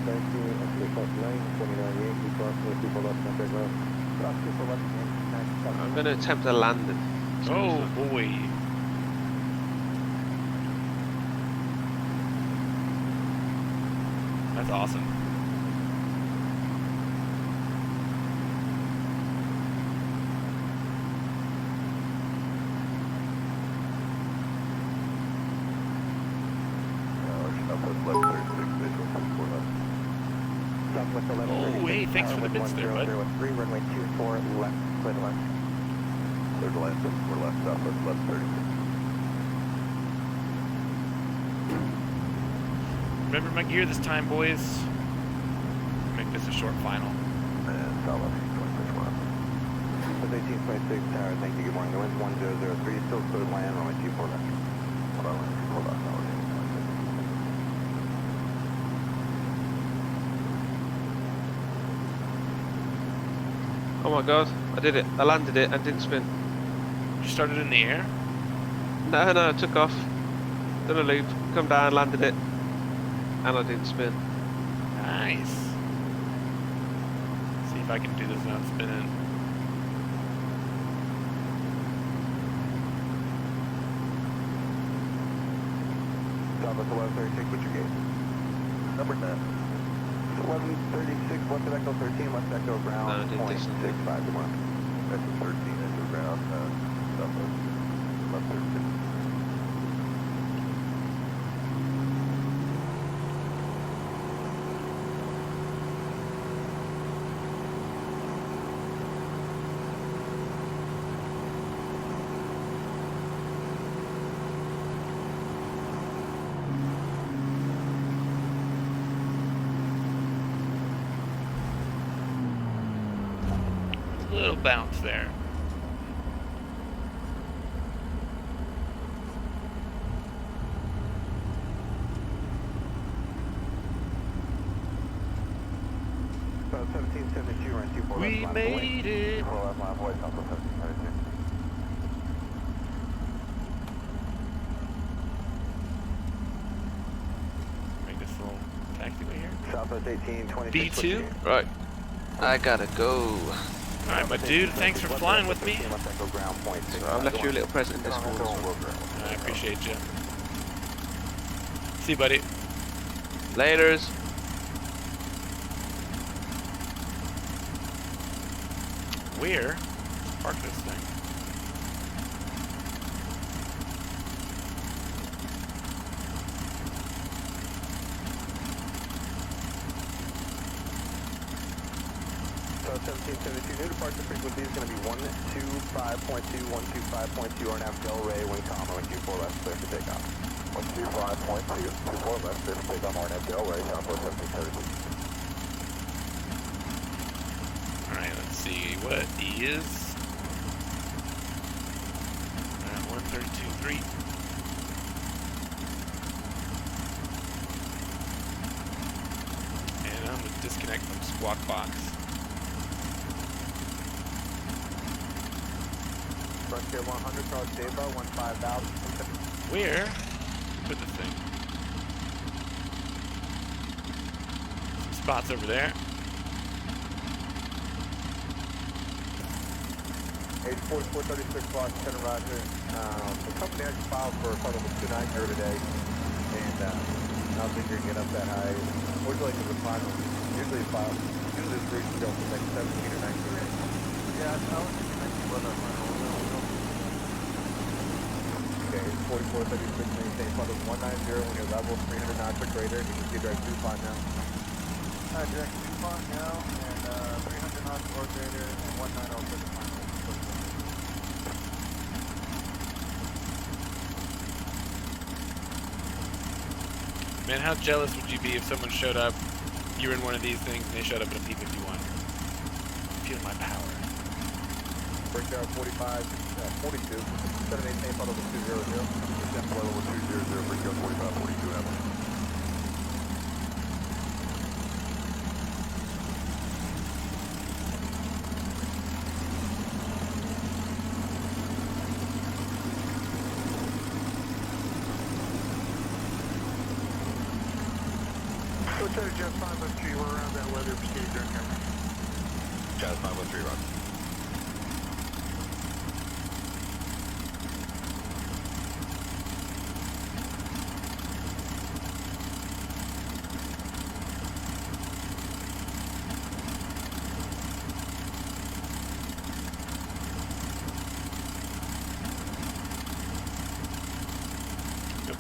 Thank you. 29 Yankee, cross 2 for left, contact left. I'm going to attempt a landing. Oh boy. That's awesome. Southwest 1136. Oh, hey, thanks for the bits there, bud. 3, runway 24 left, clear to land. Clear to land, 4 left, Southwest 1136. Remember my gear this time, boys. Make this a short final. And Southwest 26 left. 1826 Tower, thank you, good morning. The wind's 1003, still clear to land, runway 24 left. Hold on, 24 left, Southwest 1826. Oh my god, I did it. I landed it and didn't spin. You started in the air? No, I took off. Done a loop, come down, landed it. And I didn't spin. Nice. See if I can do this without spinning. Southwest 1136, what's your gate? Number 9. 1136, left of Echo 13, left Echo ground, No, I didn't 0.65 to 1. Echo 13, Echo ground, Southwest, left 36. Little bounce there. So 1772, run 24 We left, made it. 24 left, line voice, Southwest 1772. Make this little taxiway here. Southwest 1826. B2. Right. I gotta go. Alright, my dude, thanks for flying with me. So I've left you a little present in this one. I appreciate you. See you, buddy. Laters. Where? Park this thing. So 1772, new departure frequency is going to be 125.2, 125.2, RNAV Delray, wind comma, 124 left, clear for takeoff. 125.2, 24 left, clear for takeoff, RNAV Delray, Southwest 1772. Alright, let's see. What is 132.3? And I'm going to disconnect from Squawk Box. Frontier 100, Charles Deva, 15,000. Where? Put this thing. Some spots over there. H4436 Fox, 10 Roger. The company actually filed for a total of 290 today, and I don't think you're going to get up that high. Unfortunately, because the final, usually the race will go from like 17 or 19 range. Yeah, I was thinking what our final was. Okay, 4436, maintain funnel 190 when you're level 300 knots or greater. You can see direct DuPont now. Direct DuPont now, and 300 knots or greater, and 190 for the final. Man, how jealous would you be if someone showed up, you were in one of these things, and they showed up in a P-51? Feel my power. Breakdown 45, 42, 788, follow the 200. Descent below level 200, breakdown 45, 42, and Hotel Jet 503, we're around that weather procedure. Jet 503, run.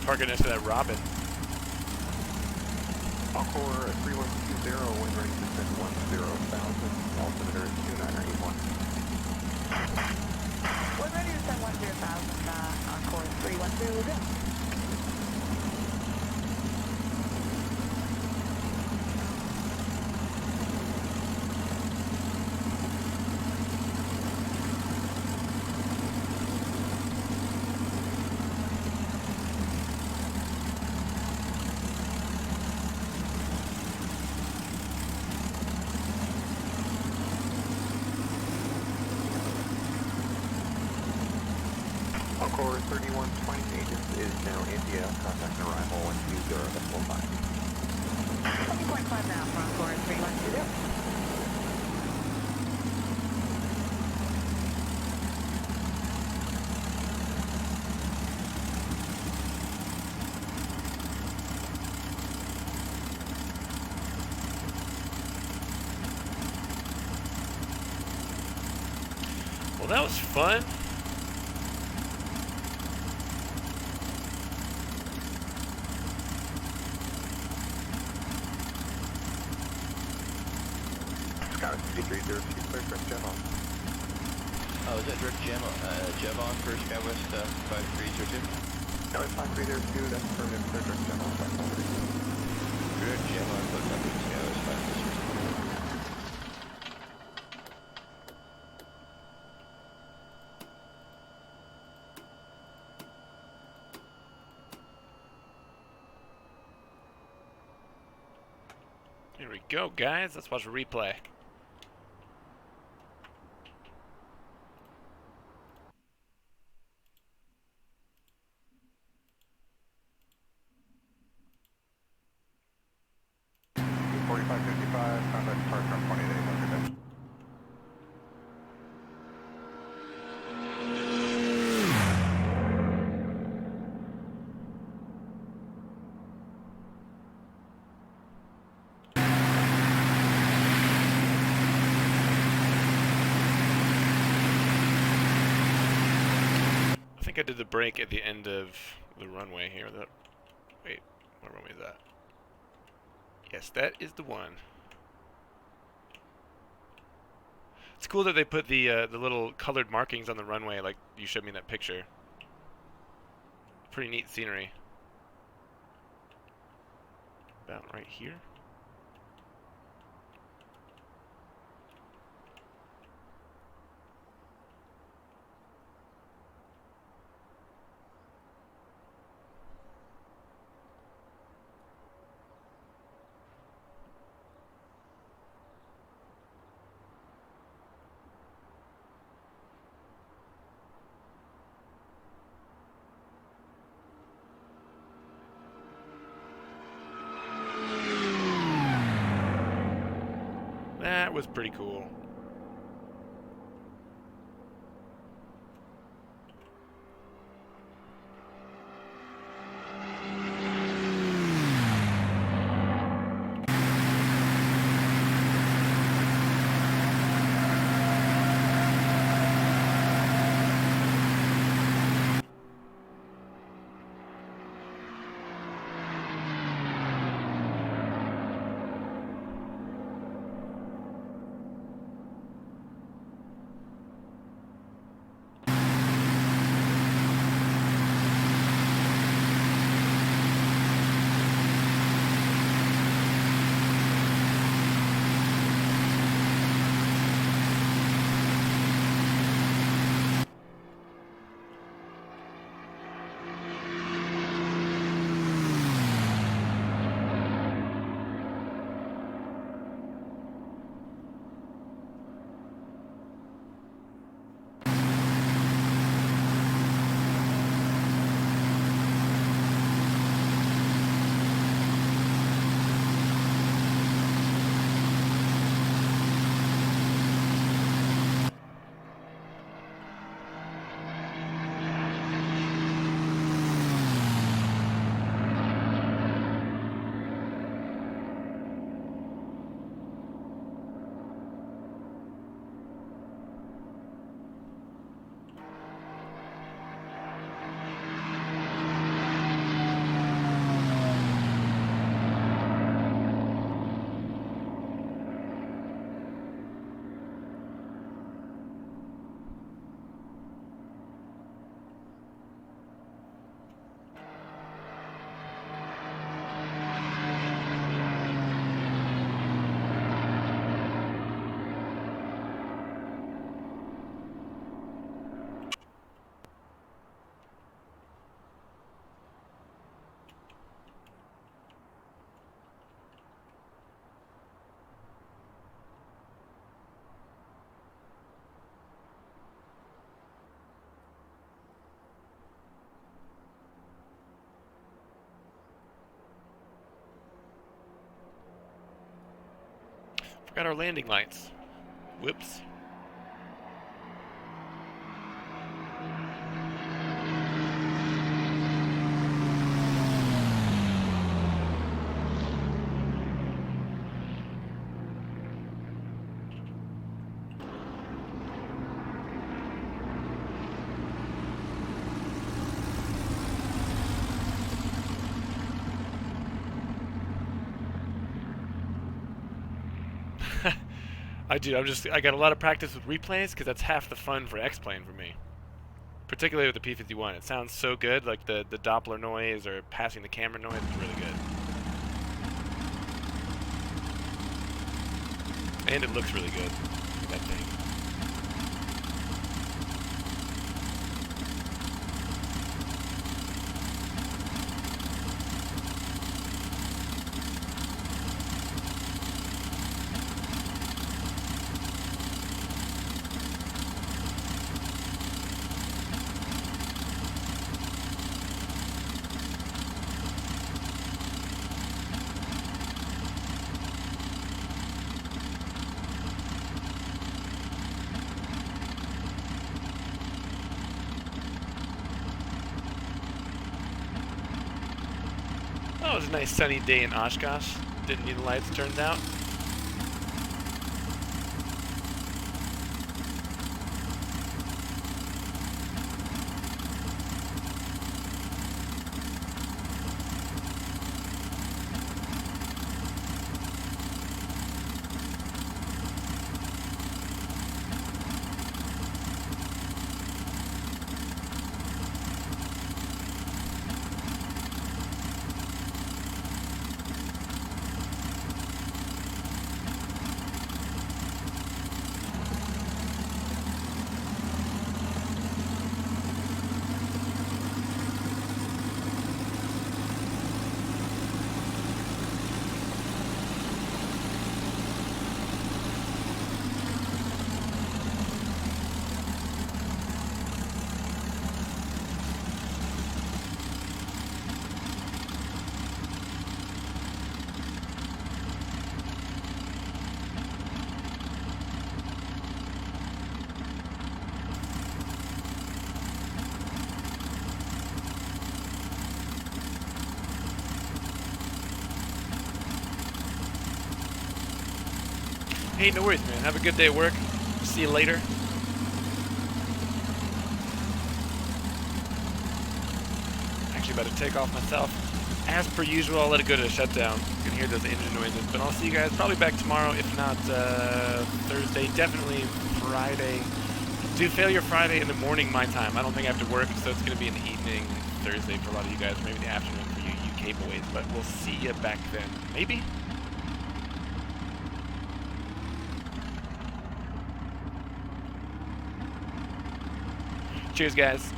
parking next to that Robin. Encore 3120, wind ready to descend 10,000, altimeter is 2981. Wind ready to send 10,000, Encore 3120. Encore 3120, agent is now India, contact arrival 120.5. 20.5 now for Encore 3120. Well, that was fun. Scott 5302, clear for Jevon. Oh, is that direct Jevon for SkyWest 5302? No, it's 5302, that's permanent, clear direct Jevon, 543. Direct Jevon, put up in SkyWest 5302. Here we go, guys. Let's watch a replay. $45.55, contact departure on 28 days after that. I think I did the break at the end of the runway here. Wait, what runway is that? Yes, that is the one. It's cool that they put the little colored markings on the runway, like you showed me in that picture. Pretty neat scenery. About right here. That was pretty cool. Got our landing lights. Whoops. I got a lot of practice with replays because that's half the fun for X-Plane for me. Particularly with the P-51. It sounds so good, like the Doppler noise or passing the camera noise is really good. And it looks really good, that thing. Oh, it was a nice sunny day in Oshkosh. Didn't need the lights turned out. Hey, no worries, man. Have a good day at work. See you later. Actually about to take off myself. As per usual, I'll let it go to a shutdown. You can hear those engine noises. But I'll see you guys probably back tomorrow, if not Thursday. Definitely Friday. Do Failure Friday in the morning my time. I don't think I have to work, so it's going to be in the evening Thursday for a lot of you guys. Maybe the afternoon for you UK boys. But we'll see you back then. Maybe? Cheers, guys.